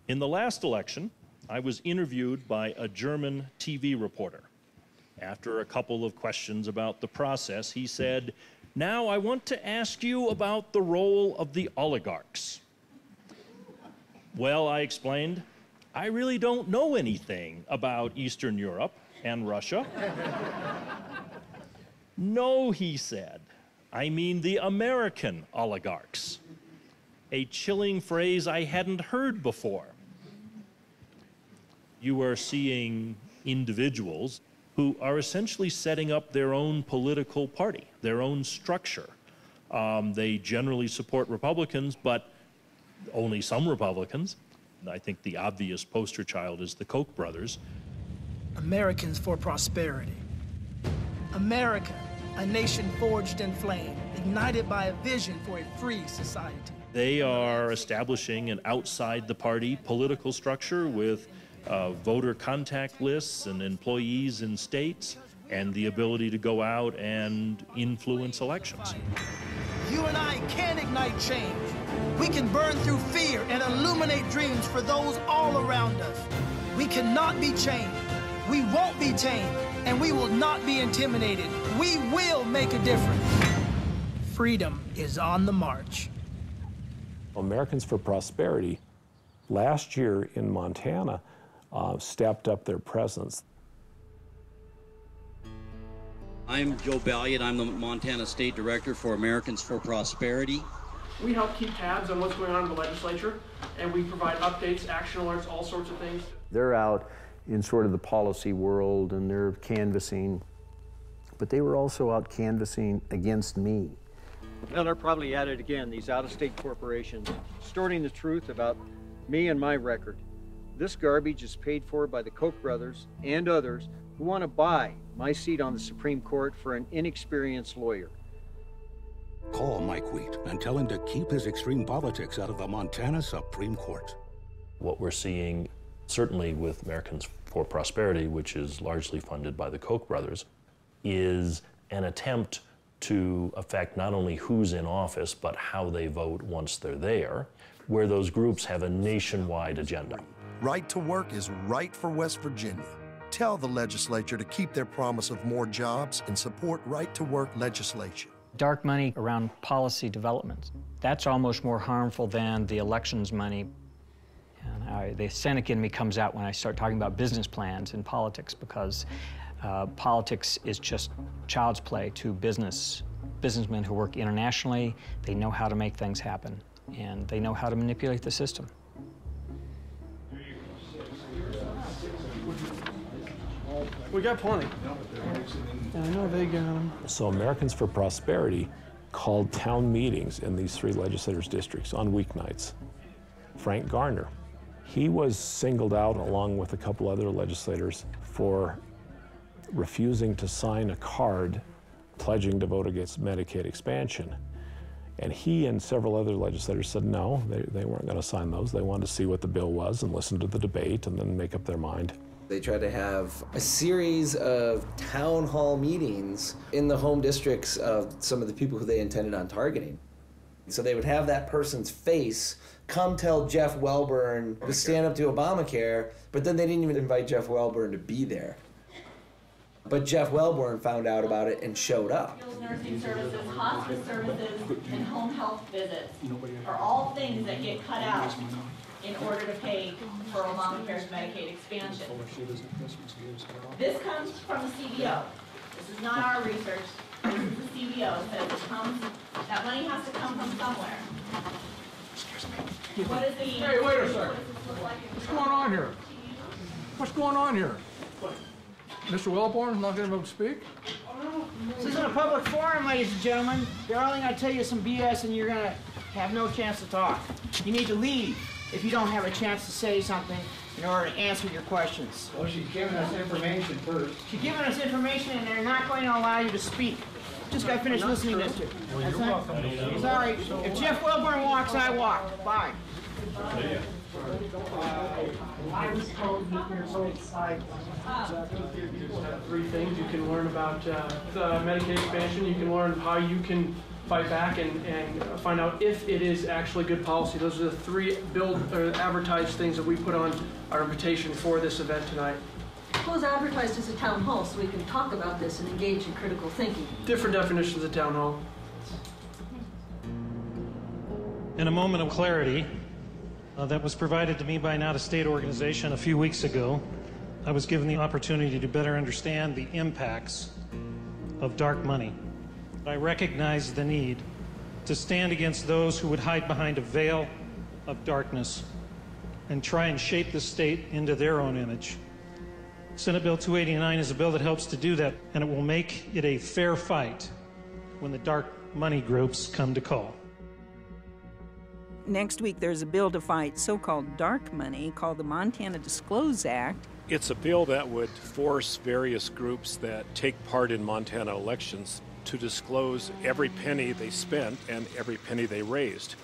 S17: In the last election, I was interviewed by a German TV reporter. After a couple of questions about the process, he said, "Now I want to ask you about the role of the oligarchs." Well, I explained, I really don't know anything about Eastern Europe and Russia. No, he said, I mean the American oligarchs. A chilling phrase I hadn't heard before. You are seeing individuals who are essentially setting up their own political party, their own structure. They generally support Republicans, but only some Republicans. I think the obvious poster child is the Koch brothers.
S26: Americans for prosperity. America, a nation forged in flame, ignited by a vision for a free society.
S17: They are establishing an outside-the-party political structure with voter contact lists and employees in states and the ability to go out and influence elections.
S26: You and I can ignite change. We can burn through fear and illuminate dreams for those all around us. We cannot be chained. We won't be tamed, and we will not be intimidated. We will make a difference. Freedom is on the march.
S2: Americans for Prosperity, last year in Montana, stepped up their presence.
S27: I'm Joe Balliet. I'm the Montana State Director for Americans for Prosperity.
S13: We help keep tabs on what's going on in the legislature, and we provide updates, action alerts, all sorts of things.
S28: They're out in sort of the policy world and they're canvassing, but they were also out canvassing against me.
S29: Well, they're probably at it again, these out-of-state corporations, distorting the truth about me and my record. This garbage is paid for by the Koch brothers and others who want to buy my seat on the Supreme Court for an inexperienced lawyer.
S30: Call Mike Wheat and tell him to keep his extreme politics out of the Montana Supreme Court.
S31: What we're seeing, certainly with Americans for Prosperity, which is largely funded by the Koch brothers, is an attempt to affect not only who's in office, but how they vote once they're there, where those groups have a nationwide agenda.
S1: Right to work is right for West Virginia. Tell the legislature to keep their promise of more jobs and support right to work legislation.
S5: Dark money around policy development, that's almost more harmful than the elections money. And the cynic in me comes out when I start talking about business plans in politics, because politics is just child's play to businessmen who work internationally. They know how to make things happen, and they know how to manipulate the system.
S13: We got plenty. I know they got them.
S2: So Americans for Prosperity called town meetings in these 3 legislators' districts on weeknights. Frank Garner, he was singled out along with a couple other legislators for refusing to sign a card pledging to vote against Medicaid expansion. And he and several other legislators said no, they weren't going to sign those. They wanted to see what the bill was and listen to the debate and then make up their mind.
S20: They tried to have a series of town hall meetings in the home districts of some of the people who they intended on targeting. So they would have that person's face come tell Jeff Welburn to stand up to Obamacare, but then they didn't even invite Jeff Welburn to be there. But Jeff Welburn found out about it and showed up.
S6: Nursing services, hospice services, and home health visits are all things that get cut out in order to pay for Obamacare's Medicaid expansion. This comes from the CBO. This is not our research. This is the CBO. It says that money has to come from somewhere. Excuse me. What is the...
S9: Hey, wait a second. What's going on here? What's going on here? Mr. Wellborn not going to be able to speak?
S10: This isn't a public forum, ladies and gentlemen. They're only going to tell you some BS and you're going to have no chance to talk. You need to leave if you don't have a chance to say something in order to answer your questions.
S9: Well, she's giving us information first.
S10: She's giving us information and they're not going to allow you to speak. Just got finished listening to this.
S9: Well, you're welcome.
S10: Sorry. If Jeff Welburn walks, I walk. Bye.
S6: I was told you can both sides.
S13: Three things you can learn about the Medicaid expansion. You can learn how you can fight back and find out if it is actually good policy. Those are the 3 advertised things that we put on our invitation for this event tonight.
S12: It was advertised as a town hall so we can talk about this and engage in critical thinking.
S13: Different definitions of town hall.
S16: In a moment of clarity that was provided to me by an out-of-state organization a few weeks ago, I was given the opportunity to better understand the impacts of dark money. I recognize the need to stand against those who would hide behind a veil of darkness and try and shape the state into their own image. Senate Bill 289 is a bill that helps to do that, and it will make it a fair fight when the dark money groups come to call.
S18: Next week, there's a bill to fight so-called dark money called the Montana Disclose Act.
S2: It's a bill that would force various groups that take part in Montana elections to disclose every penny they spent and every penny they raised.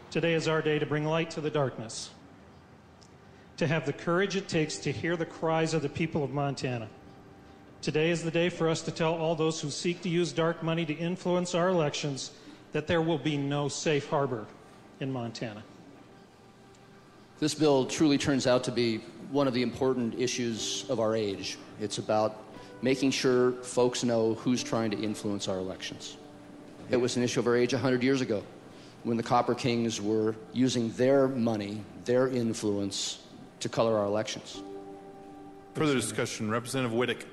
S16: Today is our day to bring light to the darkness, to have the courage it takes to hear the cries of the people of Montana. Today is the day for us to tell all those who seek to use dark money to influence our elections that there will be no safe harbor in Montana.
S19: This bill truly turns out to be one of the important issues of our age. It's about making sure folks know who's trying to influence our elections. It was an issue of our age 100 years ago when the Copper Kings were using their money, their influence, to color our elections.
S21: Further discussion, Representative Whittick.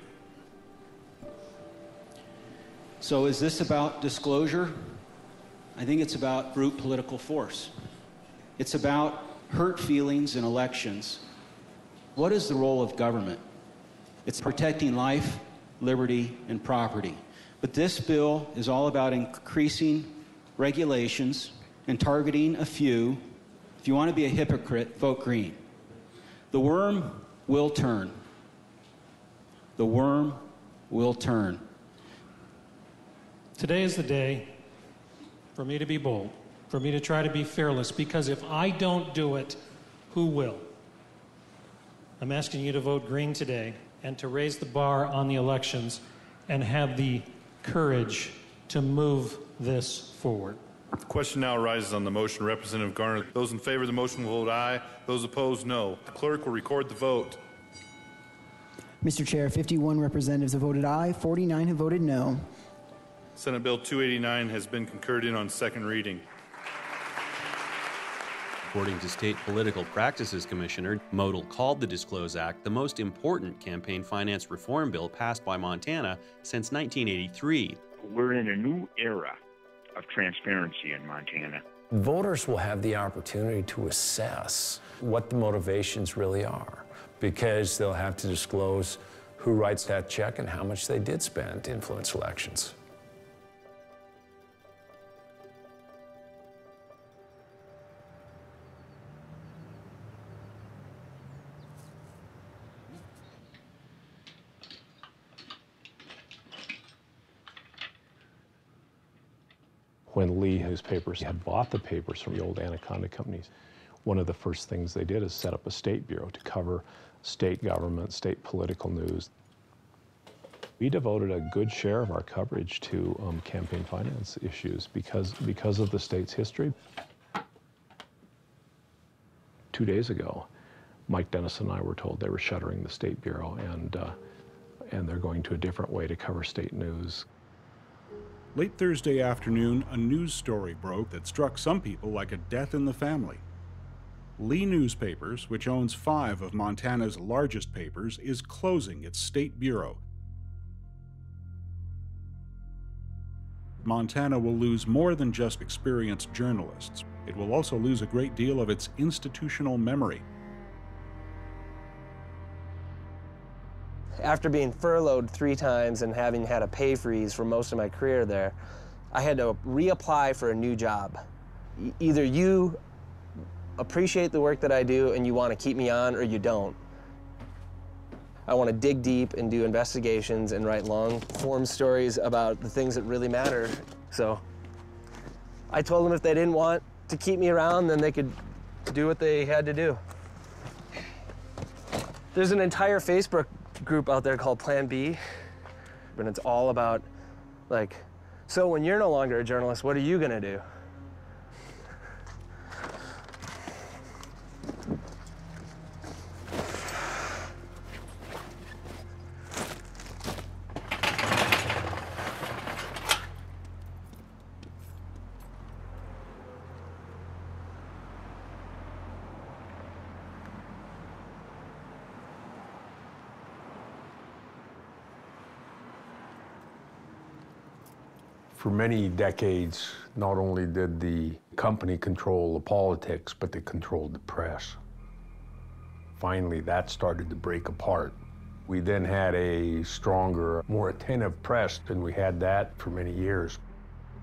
S22: So is this about disclosure? I think it's about brute political force. It's about hurt feelings in elections. What is the role of government? It's protecting life, liberty, and property. But this bill is all about increasing regulations and targeting a few. If you want to be a hypocrite, vote green. The worm will turn. The worm will turn.
S16: Today is the day for me to be bold, for me to try to be fearless, because if I don't do it, who will? I'm asking you to vote green today and to raise the bar on the elections and have the courage to move this forward.
S21: The question now arises on the motion. Representative Garner. Those in favor of the motion will vote aye. Those opposed, no. The clerk will record the vote.
S3: Mr. Chair, 51 representatives have voted aye, 49 have voted no.
S21: Senate Bill 289 has been concurred in on second reading.
S4: According to State Political Practices Commissioner, Modal called the Disclose Act the most important campaign finance reform bill passed by Montana since 1983.
S7: We're in a new era of transparency in Montana.
S8: Voters will have the opportunity to assess what the motivations really are, because they'll have to disclose who writes that check and how much they did spend to influence elections.
S2: When Lee newspapers had bought the papers from the old Anaconda companies, one of the first things they did is set up a state bureau to cover state government, state political news. We devoted a good share of our coverage to campaign finance issues because of the state's history. 2 days ago, Mike Dennis and I were told they were shuttering the state bureau, and they're going to a different way to cover state news.
S11: Late Thursday afternoon, a news story broke that struck some people like a death in the family. Lee Newspapers, which owns 5 of Montana's largest papers, is closing its state bureau. Montana will lose more than just experienced journalists. It will also lose a great deal of its institutional memory.
S20: After being furloughed 3 times and having had a pay freeze for most of my career there, I had to reapply for a new job. Either you appreciate the work that I do and you want to keep me on, or you don't. I want to dig deep and do investigations and write long-form stories about the things that really matter. So I told them if they didn't want to keep me around, then they could do what they had to do. There's an entire Facebook group out there called Plan B, and it's all about, like, so when you're no longer a journalist, what are you gonna do?
S28: For many decades, not only did the company control the politics, but they controlled the press. Finally, that started to break apart. We then had a stronger, more attentive press, and we had that for many years.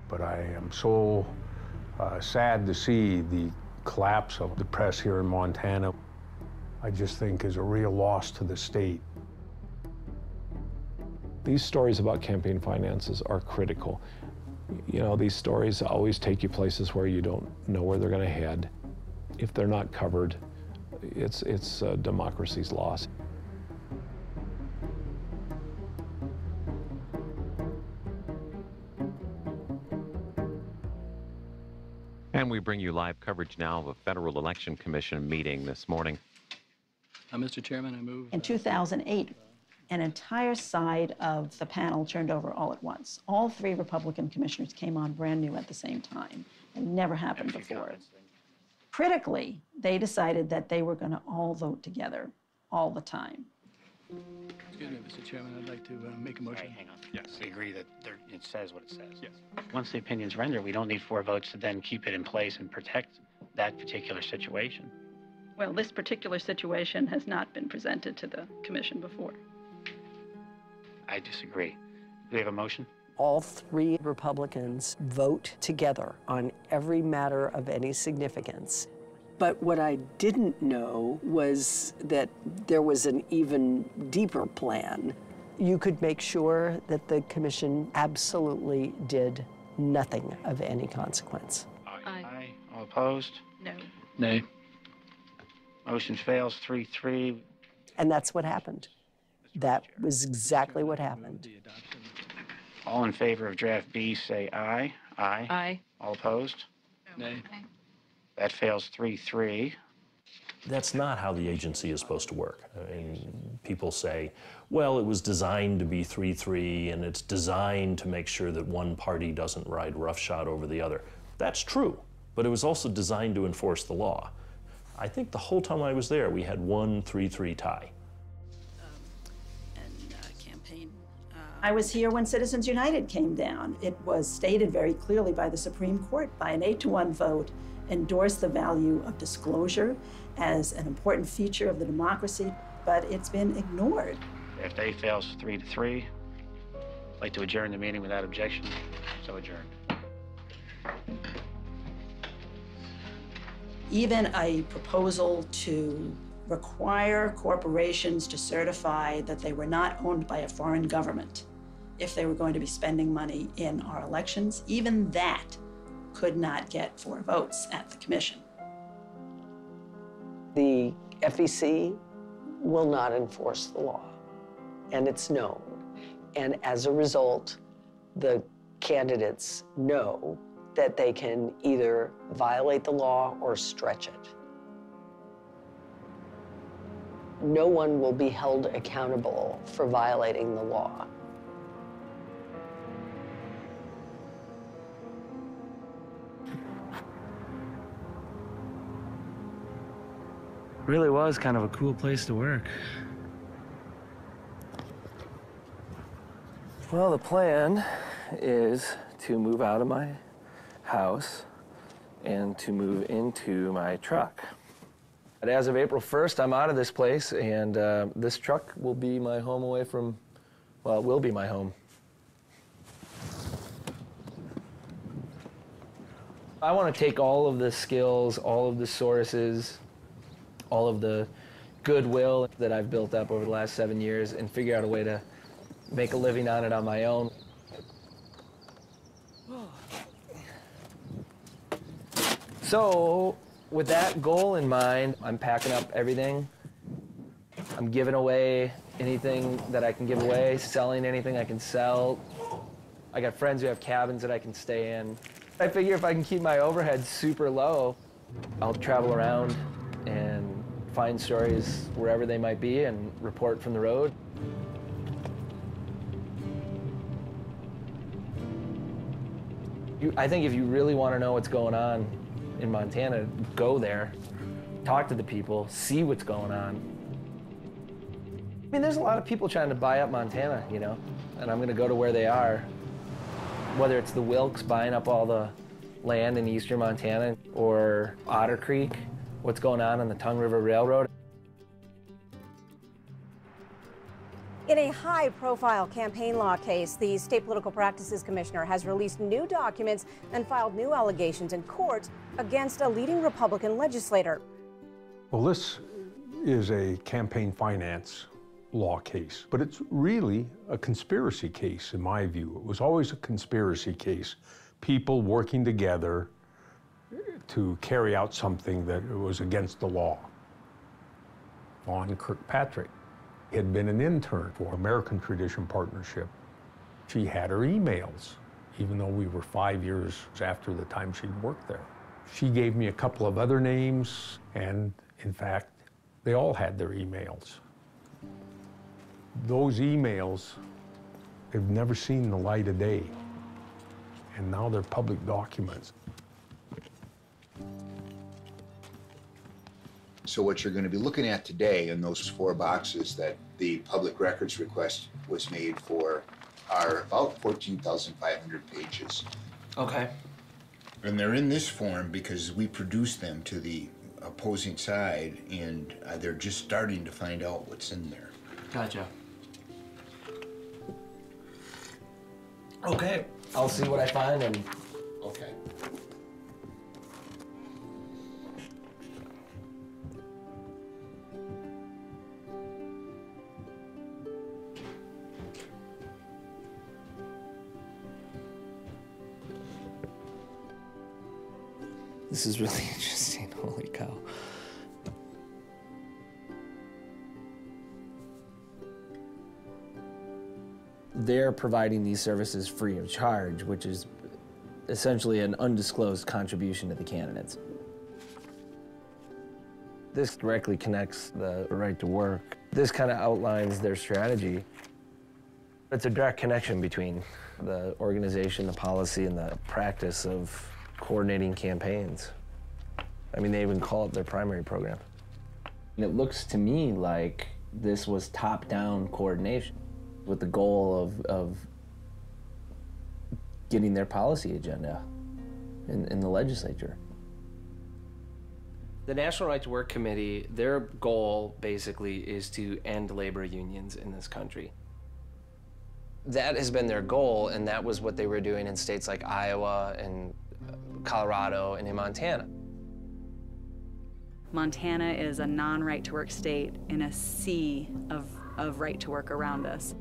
S28: But I am so sad to see the collapse of the press here in Montana. I just think is a real loss to the state.
S2: These stories about campaign finances are critical. You know, these stories always take you places where you don't know where they're going to head. If they're not covered, it's democracy's loss.
S11: And we bring you live coverage now of a Federal Election Commission meeting this morning.
S14: Mr. Chairman, I move.
S15: In 2008, an entire side of the panel turned over all at once. All 3 Republican commissioners came on brand new at the same time. It never happened before. Critically, they decided that they were going to all vote together all the time.
S14: Excuse me, Mr. Chairman, I'd like to make a motion.
S17: Right, hang on. Yes. We agree that it says what it says. Yes. Once the opinion's rendered, we don't need 4 votes to then keep it in place and protect that particular situation.
S12: Well, this particular situation has not been presented to the commission before.
S17: I disagree. Do we have a motion?
S23: All 3 Republicans vote together on every matter of any significance. But what I didn't know was that there was an even deeper plan. You could make sure that the commission absolutely did nothing of any consequence.
S17: Aye. All opposed?
S12: No.
S14: Nay.
S17: Motion fails 3-3.
S23: And that's what happened. That was exactly what happened.
S14: The adoption
S17: All in favor of draft B, say aye. Aye.
S1: Aye.
S17: All opposed?
S14: Nay.
S17: That fails 3-3.
S5: That's not how the agency is supposed to work. I mean, people say, well, it was designed to be 3-3 and it's designed to make sure that one party doesn't ride roughshod over the other. That's true, but it was also designed to enforce the law. I think the whole time I was there, we had one 3-3 tie.
S15: I was here when Citizens United came down. It was stated very clearly by the Supreme Court by an 8-to-1 vote, endorsed the value of disclosure as an important feature of the democracy, but it's been ignored.
S17: Draft A fails 3-3. I'd like to adjourn the meeting without objection, so adjourned.
S15: Even a proposal to require corporations to certify that they were not owned by a foreign government if they were going to be spending money in our elections, even that could not get 4 votes at the commission.
S23: The FEC will not enforce the law, and it's known. And as a result, the candidates know that they can either violate the law or stretch it. No one will be held accountable for violating the law.
S9: Really was kind of a cool place to work.
S20: Well, the plan is to move out of my house and to move into my truck. But as of April 1st, I'm out of this place, and this truck will be my home away from, well, it will be my home. I want to take all of the skills, all of the sources, all of the goodwill that I've built up over the last 7 years and figure out a way to make a living on it on my own. So, with that goal in mind, I'm packing up everything. I'm giving away anything that I can give away, selling anything I can sell. I got friends who have cabins that I can stay in. I figure if I can keep my overhead super low, I'll travel around and find stories wherever they might be and report from the road. I think if you really want to know what's going on in Montana, go there, talk to the people, see what's going on. I mean, there's a lot of people trying to buy up Montana, you know, and I'm going to go to where they are. Whether it's the Wilkes buying up all the land in eastern Montana or Otter Creek, what's going on the Tongue River Railroad.
S10: In a high-profile campaign law case, the State Political Practices Commissioner has released new documents and filed new allegations in court against a leading Republican legislator.
S28: Well, this is a campaign finance law case, but it's really a conspiracy case in my view. It was always a conspiracy case. People working together to carry out something that was against the law. Vaughn Kirkpatrick had been an intern for American Tradition Partnership. She had her emails, even though we were 5 years after the time she'd worked there. She gave me a couple of other names, and in fact, they all had their emails. Those emails, they've never seen the light of day, and now they're public documents.
S24: So what you're going to be looking at today in those 4 boxes that the public records request was made for are about 14,500 pages.
S20: Okay.
S24: And they're in this form because we produced them to the opposing side, and they're just starting to find out what's in there.
S20: Gotcha. Okay, I'll see what I find and...
S24: Okay.
S20: This is really interesting, holy cow. they're providing these services free of charge, which is essentially an undisclosed contribution to the candidates. This directly connects the right to work. This kind of outlines their strategy. It's a direct connection between the organization, the policy, and the practice of coordinating campaigns. I mean, they even call it their primary program. And it looks to me like this was top-down coordination with the goal of getting their policy agenda in the legislature. The National Right to Work Committee, their goal basically is to end labor unions in this country. That has been their goal, and that was what they were doing in states like Iowa and Colorado and in Montana.
S1: Montana is a non-right-to-work state in a sea of right-to-work around us.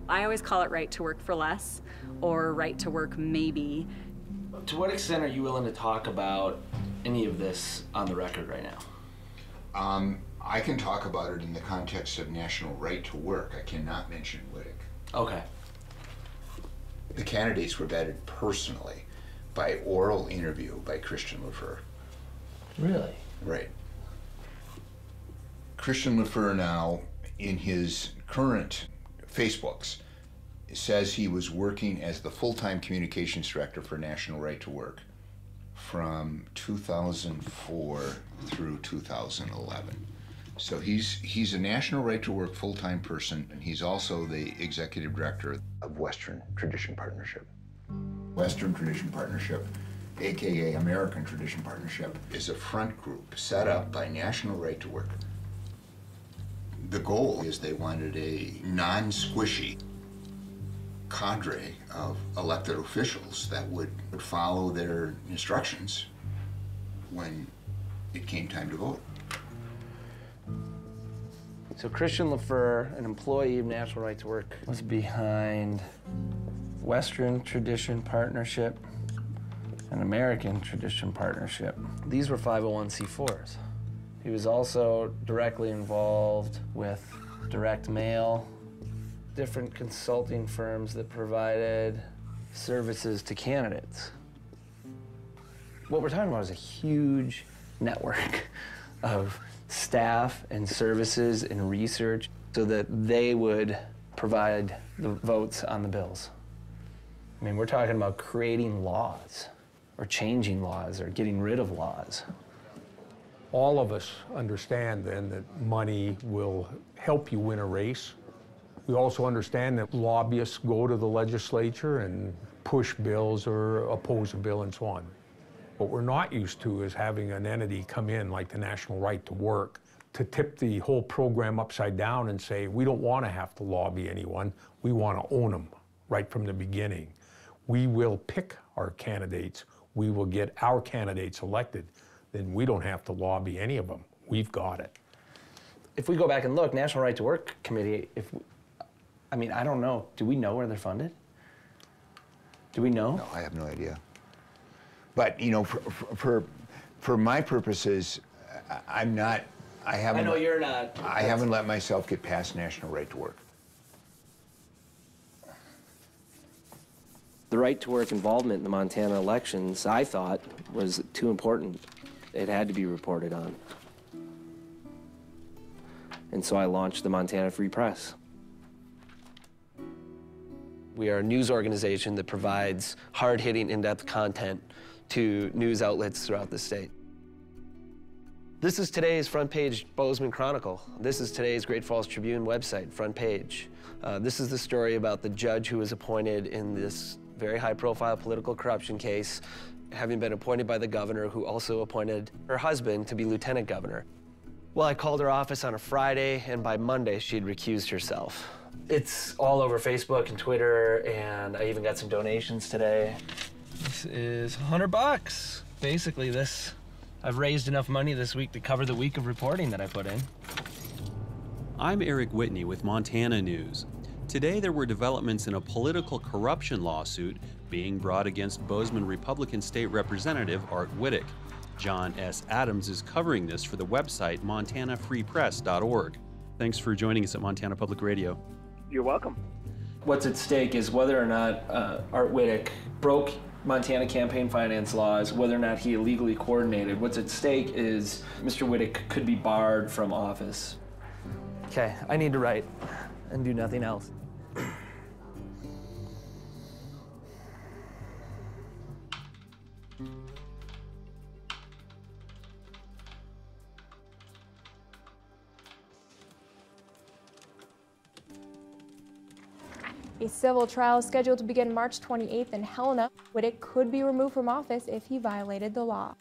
S1: I always call it right to work for less, or right to work maybe.
S20: To what extent are you willing to talk about any of this on the record right now?
S24: I can talk about it in the context of national right to work. I cannot mention Wittig.
S20: Okay.
S24: The candidates were vetted personally by oral interview by Christian Lafleur.
S20: Really?
S24: Right. Christian Lafleur now, in his current Facebooks, says he was working as the full-time communications director for National Right to Work from 2004 through 2011. So he's a National Right to Work full-time person, and he's also the executive director of Western Tradition Partnership. Western Tradition Partnership, AKA American Tradition Partnership, is a front group set up by National Right to Work. The goal is they wanted a non-squishy cadre of elected officials that would follow their instructions when it came time to vote.
S20: So Christian Lafleur, an employee of National Right to Work, was behind Western Tradition Partnership and American Tradition Partnership. These were 501c4s. He was also directly involved with direct mail, different consulting firms that provided services to candidates. What we're talking about is a huge network of staff and services and research so that they would provide the votes on the bills. I mean, we're talking about creating laws or changing laws or getting rid of laws.
S28: All of us understand then that money will help you win a race. We also understand that lobbyists go to the legislature and push bills or oppose a bill and so on. What we're not used to is having an entity come in like the National Right to Work to tip the whole program upside down and say, we don't want to have to lobby anyone, we want to own them right from the beginning. We will pick our candidates, we will get our candidates elected, then we don't have to lobby any of them. We've got it.
S20: If we go back and look, National Right to Work Committee, I mean, I don't know. Do we know where they're funded? Do we know?
S24: No, I have no idea. But, you know, for my purposes, I know
S20: you're not.
S24: I haven't let myself get past National Right to Work.
S20: The right to work involvement in the Montana elections, I thought, was too important. It had to be reported on. And so I launched the Montana Free Press. We are a news organization that provides hard-hitting, in-depth content to news outlets throughout the state. This is today's front page Bozeman Chronicle. This is today's Great Falls Tribune website, front page. This is the story about the judge who was appointed in this very high-profile political corruption case, having been appointed by the governor, who also appointed her husband to be lieutenant governor. Well, I called her office on a Friday, and by Monday, she'd recused herself. It's all over Facebook and Twitter, and I even got some donations today. This is $100. Basically, I've raised enough money this week to cover the week of reporting that I put in.
S4: I'm Eric Whitney with Montana News. Today there were developments in a political corruption lawsuit being brought against Bozeman Republican State Representative Art Wittig. John S. Adams is covering this for the website montanafreepress.org. Thanks for joining us at Montana Public Radio.
S6: You're welcome.
S20: what's at stake is whether or not Art Whittick broke Montana campaign finance laws, whether or not he illegally coordinated. What's at stake is Mr. Whittick could be barred from office. Okay, I need to write and do nothing else.
S6: A civil trial is scheduled to begin March 28th in Helena. Whittick could be removed from office if he violated the law.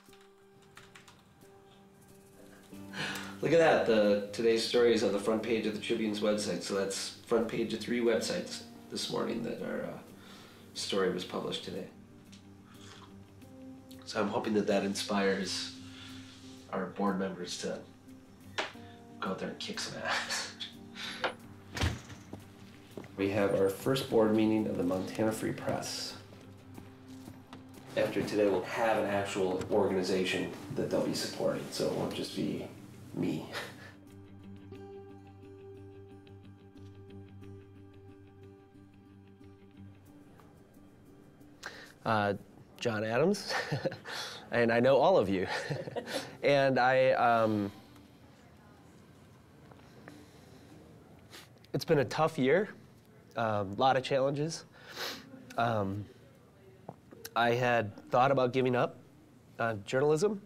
S20: Look at that, today's story is on the front page of the Tribune's website, so that's front page of 3 websites this morning that our story was published today. So I'm hoping that inspires our board members to go out there and kick some ass. We have our first board meeting of the Montana Free Press. After today, we'll have an actual organization that they'll be supporting, so it won't just be me. John Adams, and I know all of you. And it's been a tough year. A lot of challenges. I had thought about giving up journalism.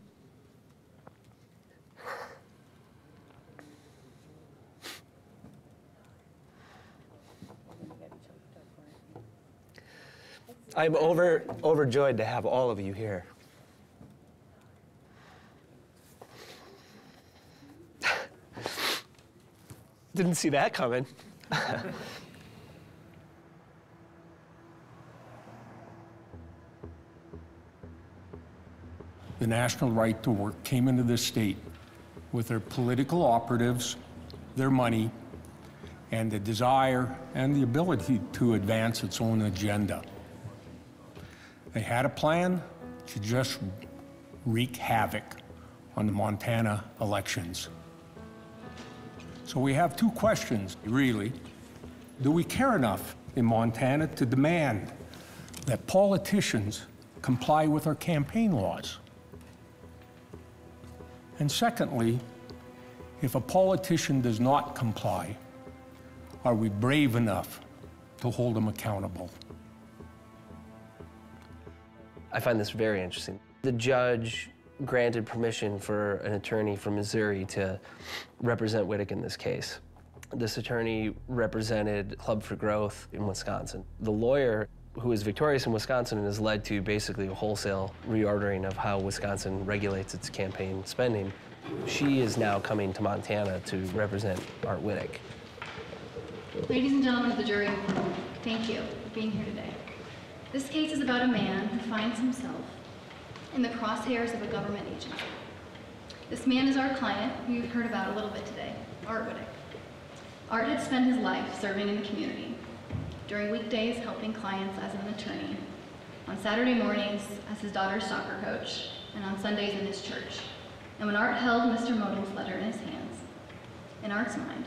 S20: I'm overjoyed to have all of you here. Didn't see that coming.
S28: The national right to work came into this state with their political operatives, their money, and the desire and the ability to advance its own agenda. They had a plan to just wreak havoc on the Montana elections. So we have 2 questions, really. Do we care enough in Montana to demand that politicians comply with our campaign laws? And secondly, if a politician does not comply, are we brave enough to hold them accountable?
S20: I find this very interesting. The judge granted permission for an attorney from Missouri to represent Whittick in this case. This attorney represented Club for Growth in Wisconsin. The lawyer who is victorious in Wisconsin and has led to basically a wholesale reordering of how Wisconsin regulates its campaign spending. She is now coming to Montana to represent Art Whittick.
S13: Ladies and gentlemen of the jury, thank you for being here today. This case is about a man who finds himself in the crosshairs of a government agency. This man is our client, who you've heard about a little bit today, Art Whittick. Art had spent his life serving in the community, during weekdays helping clients as an attorney, on Saturday mornings as his daughter's soccer coach, and on Sundays in his church. And when Art held Mr. Modell's letter in his hands, in Art's mind,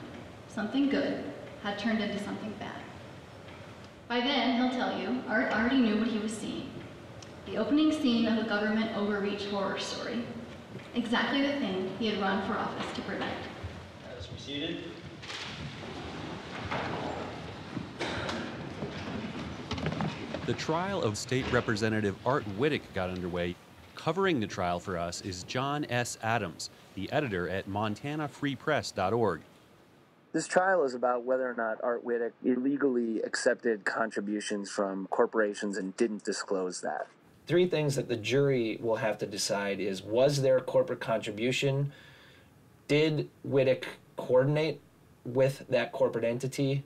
S13: something good had turned into something bad. By then, he'll tell you, Art already knew what he was seeing. The opening scene of a government overreach horror story. Exactly the thing he had run for office to prevent.
S20: As proceeded.
S4: The trial of State Representative Art Whittick got underway. Covering the trial for us is John S. Adams, the editor at montanafreepress.org.
S20: This trial is about whether or not Art Whittick illegally accepted contributions from corporations and didn't disclose that. 3 things that the jury will have to decide is, was there a corporate contribution? Did Whittick coordinate with that corporate entity?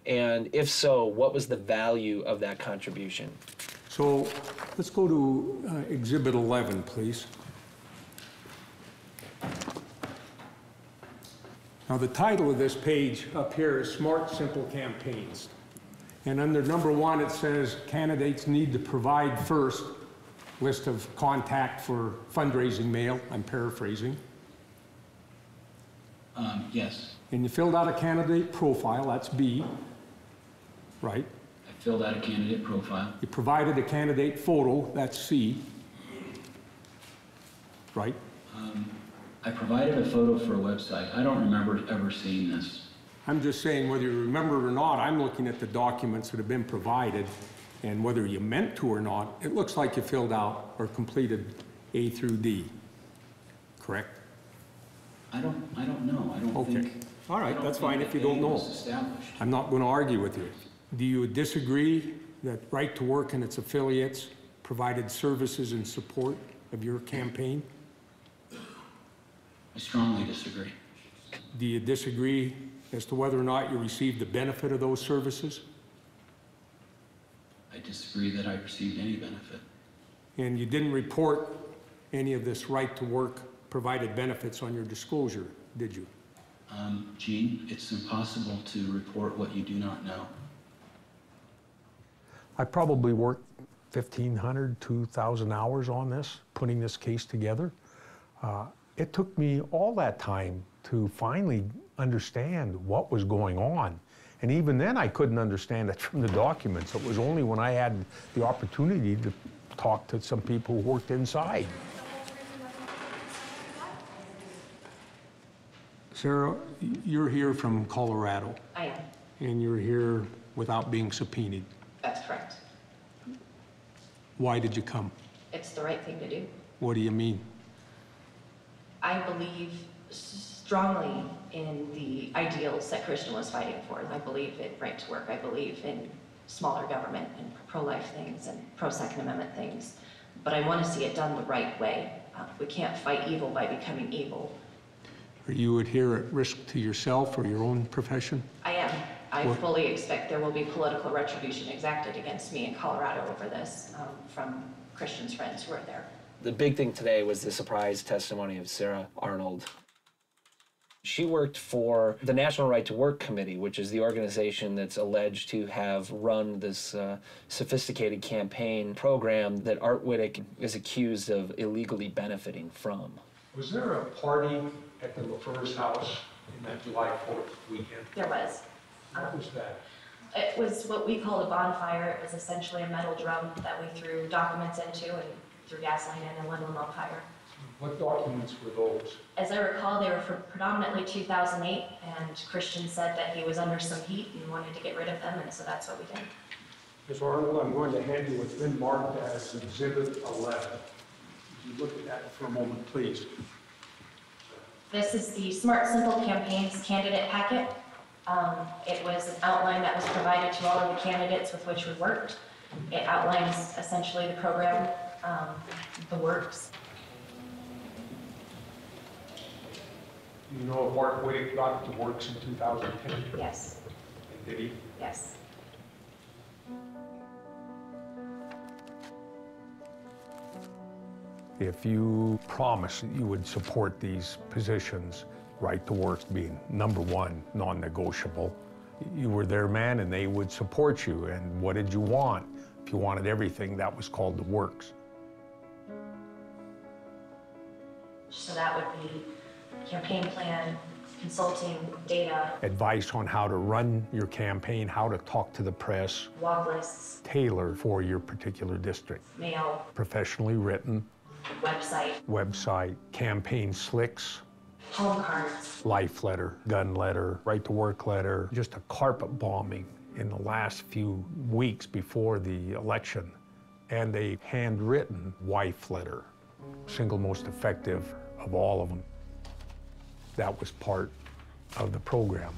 S20: And if so, what was the value of that contribution?
S28: So let's go to Exhibit 11, please. Now, the title of this page up here is Smart, Simple Campaigns. And under number 1, it says candidates need to provide first list of contact for fundraising mail. I'm paraphrasing.
S9: Yes.
S28: And you filled out a candidate profile, that's B.
S8: Right?
S3: I filled out a candidate profile.
S8: You provided a candidate photo, that's C. Right?
S3: I provided a photo for a website. I don't remember ever seeing this.
S8: I'm just saying whether you remember it or not, I'm looking at the documents that have been provided, and whether you meant to or not, it looks like you filled out or completed A through D. Correct?
S3: I don't know. I don't think.
S8: All right, that's fine if you don't know. I'm not going to argue with you. Do you disagree that Right to Work and its affiliates provided services in support of your campaign?
S3: I strongly disagree.
S8: Do you disagree as to whether or not you received the benefit of those services?
S3: I disagree that I received any benefit.
S8: And you didn't report any of this Right to Work provided benefits on your disclosure, did you?
S3: Gene, it's impossible to report what you do not know.
S8: I probably worked 1,500, 2,000 hours on this, putting this case together. It took me all that time to finally understand what was going on. And even then, I couldn't understand it from the documents. It was only when I had the opportunity to talk to some people who worked inside. Sarah, you're here from Colorado.
S16: I am.
S8: And you're here without being subpoenaed.
S16: That's correct.
S8: Why did you come?
S16: It's the right thing to do.
S8: What do you mean?
S16: I believe strongly in the ideals that Christian was fighting for. I believe in right to work. I believe in smaller government and pro-life things and pro-Second Amendment things. But I want to see it done the right way. We can't fight evil by becoming evil.
S8: Are you here at risk to yourself or your own profession?
S16: I am. I fully expect there will be political retribution exacted against me in Colorado over this from Christian's friends who are there.
S20: The big thing today was the surprise testimony of Sarah Arnold. She worked for the National Right to Work Committee, which is the organization that's alleged to have run this sophisticated campaign program that Art Whittick is accused of illegally benefiting from.
S8: Was there a party at the LaFeur's house in that July 4th weekend?
S16: There was.
S8: What was that?
S16: It was what we called a bonfire. It was essentially a metal drum that we threw documents into and threw gasoline in and lit them on fire.
S8: What documents were those?
S16: As I recall, they were from predominantly 2008, and Christian said that he was under some heat and wanted to get rid of them, and so that's what we did.
S8: Ms. Arnold, I'm going to hand you what's been marked as Exhibit 11. Would you look at that for a moment, please?
S16: This is the Smart Simple Campaigns candidate packet. It was an outline that was provided to all of the candidates with which we worked. It outlines essentially the program, the works.
S8: You know if Art Whittick got to works in 2010?
S16: Yes.
S8: And did he?
S16: Yes.
S8: If you promised that you would support these positions, Right to Work being number one, non-negotiable, you were their man and they would support you. And what did you want? If you wanted everything, that was called the works.
S16: So that would be campaign plan, consulting, data.
S8: Advice on how to run your campaign, how to talk to the press.
S16: Walk lists.
S8: Tailored for your particular district.
S16: Mail.
S8: Professionally written.
S16: Website.
S8: Campaign slicks.
S16: Home cards.
S8: Life letter, gun letter, Right to Work letter. Just a carpet bombing in the last few weeks before the election. And a handwritten wife letter. Single most effective of all of them. That was part of the program.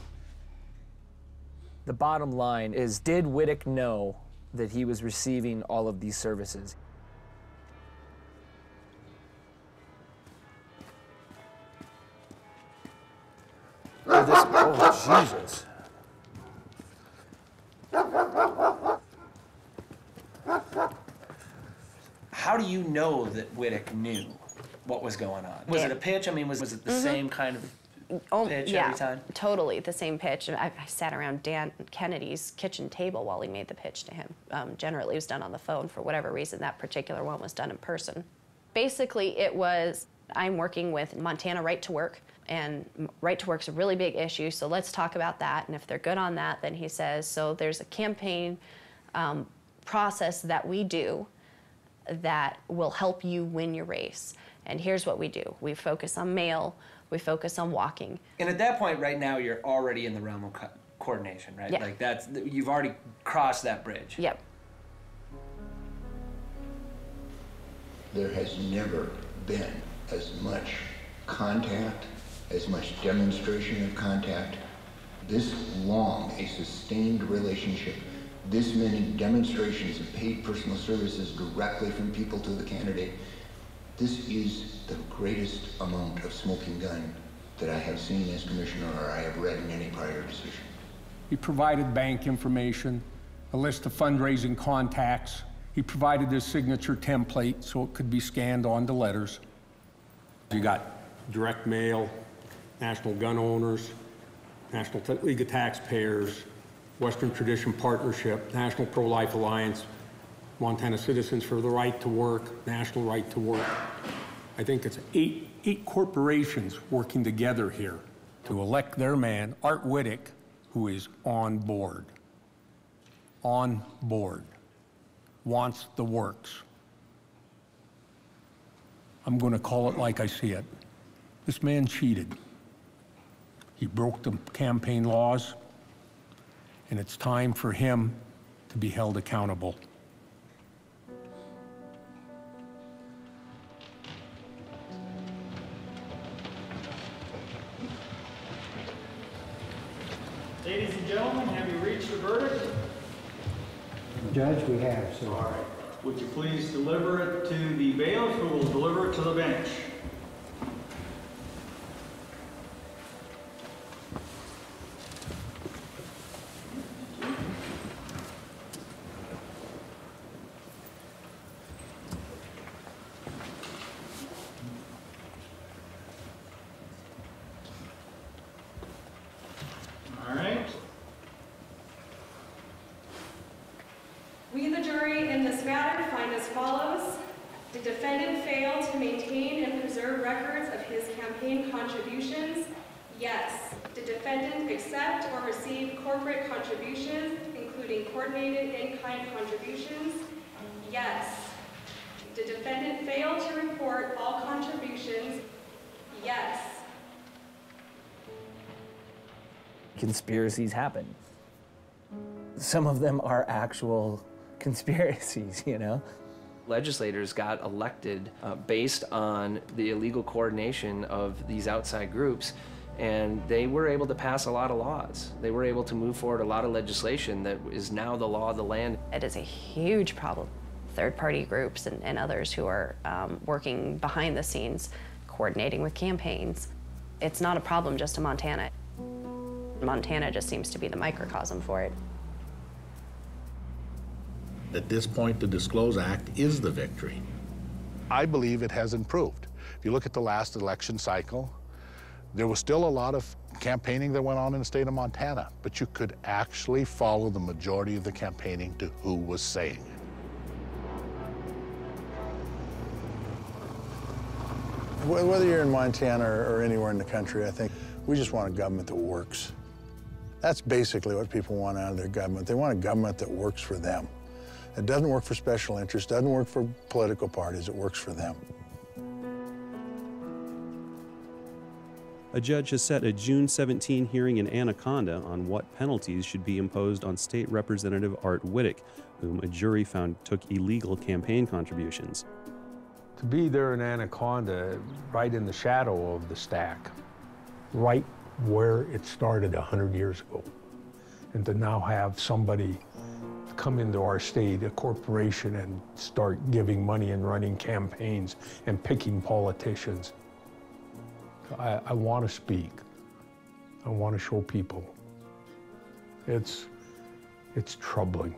S20: The bottom line is, did Whittick know that he was receiving all of these services? Oh, Jesus. How do you know that Whittick knew what was going on? Was it a pitch? I mean, was it the same kind of pitch every time?
S18: Totally the same pitch. I sat around Dan Kennedy's kitchen table while he made the pitch to him. Generally, it was done on the phone. For whatever reason, that particular one was done in person. Basically, it was I'm working with Montana Right to Work, and Right to Work's a really big issue, so let's talk about that. And if they're good on that, then he says, so there's a campaign process that we do that will help you win your race. And here's what we do. We focus on mail, we focus on walking.
S2: And at that point, right now, you're already in the realm of coordination, right?
S18: Yeah.
S2: Like you've already crossed that bridge.
S18: Yep.
S24: There has never been as much contact, as much demonstration of contact, this long a sustained relationship, this many demonstrations of paid personal services directly from people to the candidate. This is the greatest amount of smoking gun that I have seen as commissioner or I have read in any prior decision.
S8: He provided bank information, a list of fundraising contacts. He provided his signature template so it could be scanned onto letters. You got direct mail, National Gun Owners, National League of Taxpayers, Western Tradition Partnership, National Pro-Life Alliance, Montana Citizens for the Right to Work, National Right to Work. I think it's eight corporations working together here to elect their man, Art Whittick, who is on board. On board. Wants the works. I'm going to call it like I see it. This man cheated. He broke the campaign laws, and it's time for him to be held accountable.
S7: Ladies and gentlemen, have you reached a verdict?
S19: Judge, we have, sir.
S7: All right. Would you please deliver it to the bailiff, who will deliver it to the bench? All right.
S6: We, the jury, in this matter find as follows. The defendant failed to maintain and preserve records of his campaign contributions. Yes. Did defendant accept or receive corporate contributions, including coordinated in-kind contributions? Yes. Did defendant fail to report all contributions? Yes.
S21: Conspiracies happen. Some of them are actual conspiracies, you know?
S20: Legislators got elected based on the illegal coordination of these outside groups, and they were able to pass a lot of laws. They were able to move forward a lot of legislation that is now the law of the land.
S18: It is a huge problem. Third-party groups and others who are working behind the scenes, coordinating with campaigns. It's not a problem just in Montana. Montana just seems to be the microcosm for it.
S22: At this point, the Disclose Act is the victory.
S25: I believe it has improved. If you look at the last election cycle, there was still a lot of campaigning that went on in the state of Montana, but you could actually follow the majority of the campaigning to who was saying it.
S26: Whether you're in Montana or anywhere in the country, I think we just want a government that works. That's basically what people want out of their government. They want a government that works for them. It doesn't work for special interests, doesn't work for political parties, it works for them.
S4: A judge has set a June 17 hearing in Anaconda on what penalties should be imposed on State Representative Art Whittick, whom a jury found took illegal campaign contributions.
S28: To be there in Anaconda, right in the shadow of the stack, right where it started 100 years ago, and to now have somebody come into our state, a corporation, and start giving money and running campaigns and picking politicians. I want to speak. I want to show people. It's troubling.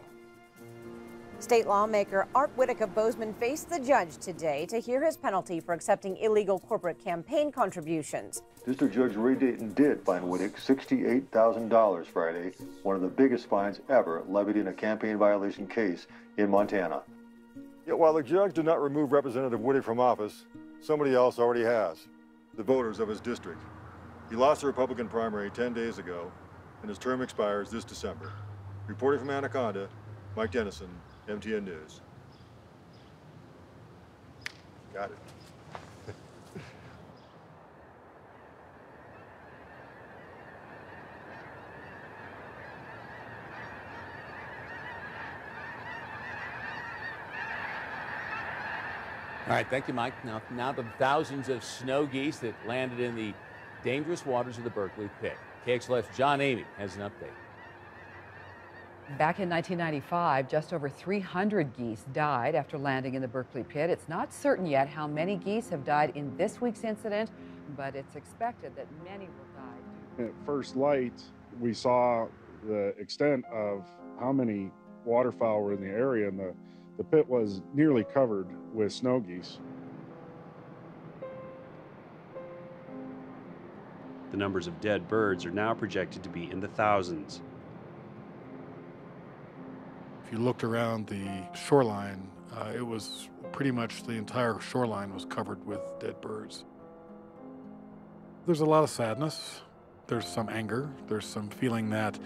S10: State lawmaker Art Whittick of Bozeman faced the judge today to hear his penalty for accepting illegal corporate campaign contributions.
S27: District Judge Ray Dayton did fine Whittick $68,000 Friday, one of the biggest fines ever levied in a campaign violation case in Montana. Yet while the judge did not remove Representative Whittick from office, somebody else already has, the voters of his district. He lost the Republican primary 10 days ago, and his term expires this December. Reporting from Anaconda, Mike Dennison, MTN News. Got it.
S1: All right, thank you, Mike. Now the thousands of snow geese that landed in the dangerous waters of the Berkeley Pit. KXLF's John Amy has an update.
S5: Back in 1995, just over 300 geese died after landing in the Berkeley Pit. It's not certain yet how many geese have died in this week's incident, but it's expected that many will die.
S11: At first light, we saw the extent of how many waterfowl were in the area, and the pit was nearly covered with snow geese.
S4: The numbers of dead birds are now projected to be in the thousands.
S11: If you looked around the shoreline, it was pretty much the entire shoreline was covered with dead birds. There's a lot of sadness. There's some anger. There's some feeling that,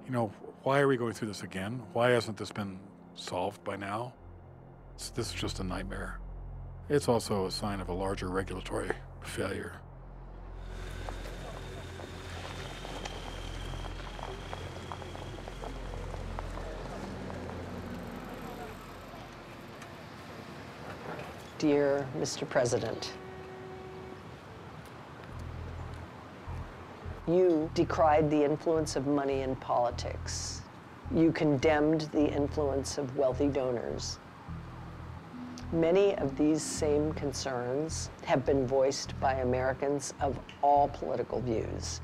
S11: you know, why are we going through this again? Why hasn't this been solved by now? This is just a nightmare. It's also a sign of a larger regulatory failure.
S12: Dear Mr. President, you decried the influence of money in politics. You condemned the influence of wealthy donors. Many of these same concerns have been voiced by Americans of all political views.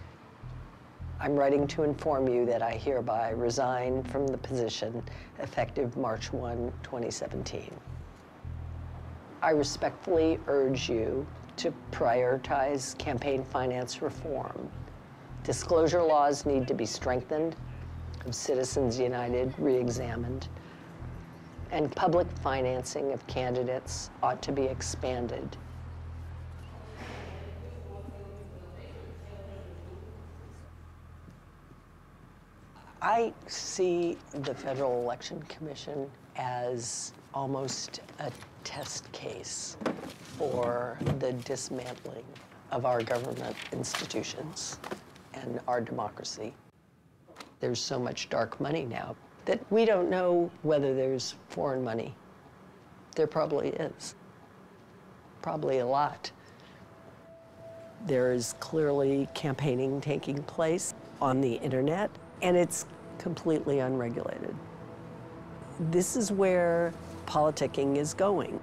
S12: I'm writing to inform you that I hereby resign from the position effective March 1, 2017. I respectfully urge you to prioritize campaign finance reform. Disclosure laws need to be strengthened, of Citizens United re-examined, and public financing of candidates ought to be expanded. I see the Federal Election Commission as almost a test case for the dismantling of our government institutions and our democracy. There's so much dark money now that we don't know whether there's foreign money. There probably is. Probably a lot. There is clearly campaigning taking place on the internet, and it's completely unregulated. This is where politicking is going.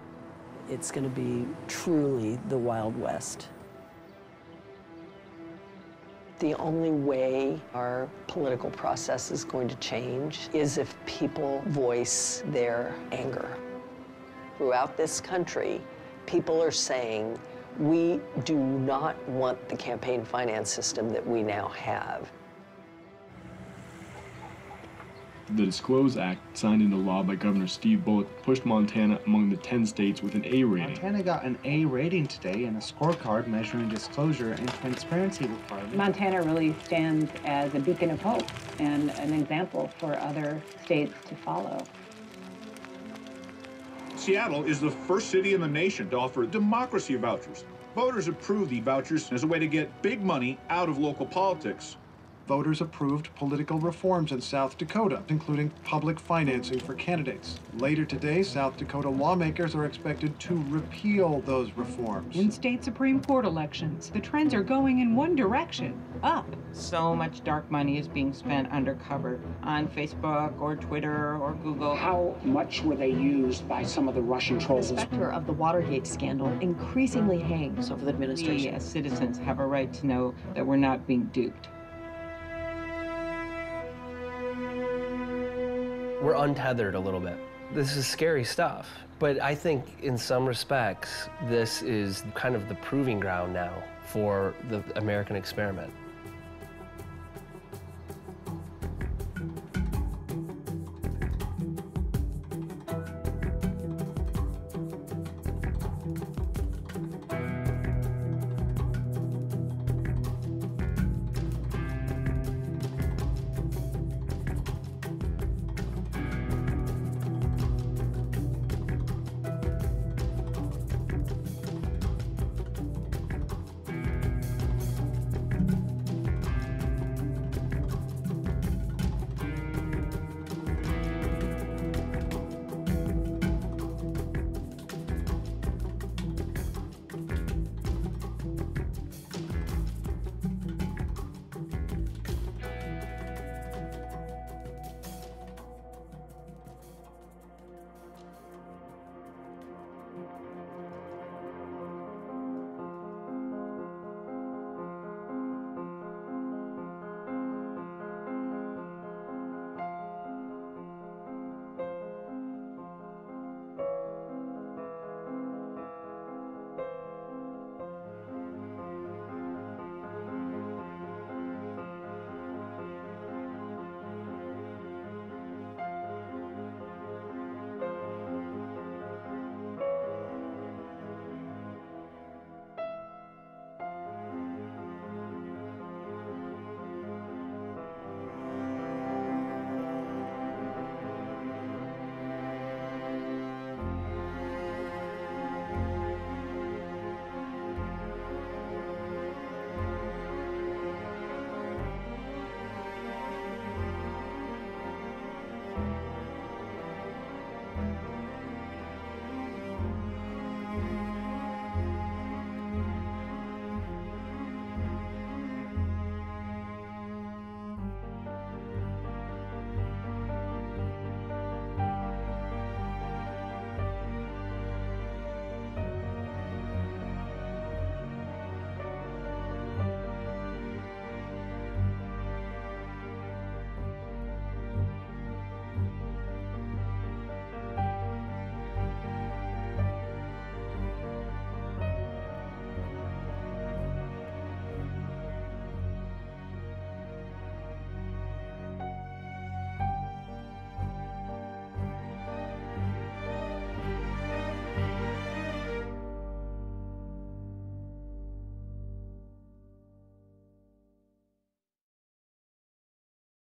S12: It's going to be truly the Wild West. The only way our political process is going to change is if people voice their anger. Throughout this country, people are saying, we do not want the campaign finance system that we now have.
S14: The Disclose Act, signed into law by Governor Steve Bullock, pushed Montana among the 10 states with an A rating.
S15: Montana got an A rating today in a scorecard measuring disclosure and transparency requirements.
S17: Montana really stands as a beacon of hope and an example for other states to follow.
S23: Seattle is the first city in the nation to offer democracy vouchers. Voters approved the vouchers as a way to get big money out of local politics.
S15: Voters approved political reforms in South Dakota, including public financing for candidates. Later today, South Dakota lawmakers are expected to repeal those reforms.
S29: In state Supreme Court elections, the trends are going in one direction, up. So much dark money is being spent undercover on Facebook or Twitter or Google.
S30: How much were they used by some of the Russian trolls?
S31: The specter of the Watergate scandal increasingly hangs over the administration.
S29: We as citizens have a right to know that we're not being duped.
S20: We're untethered a little bit. This is scary stuff, but I think in some respects, this is kind of the proving ground now for the American experiment.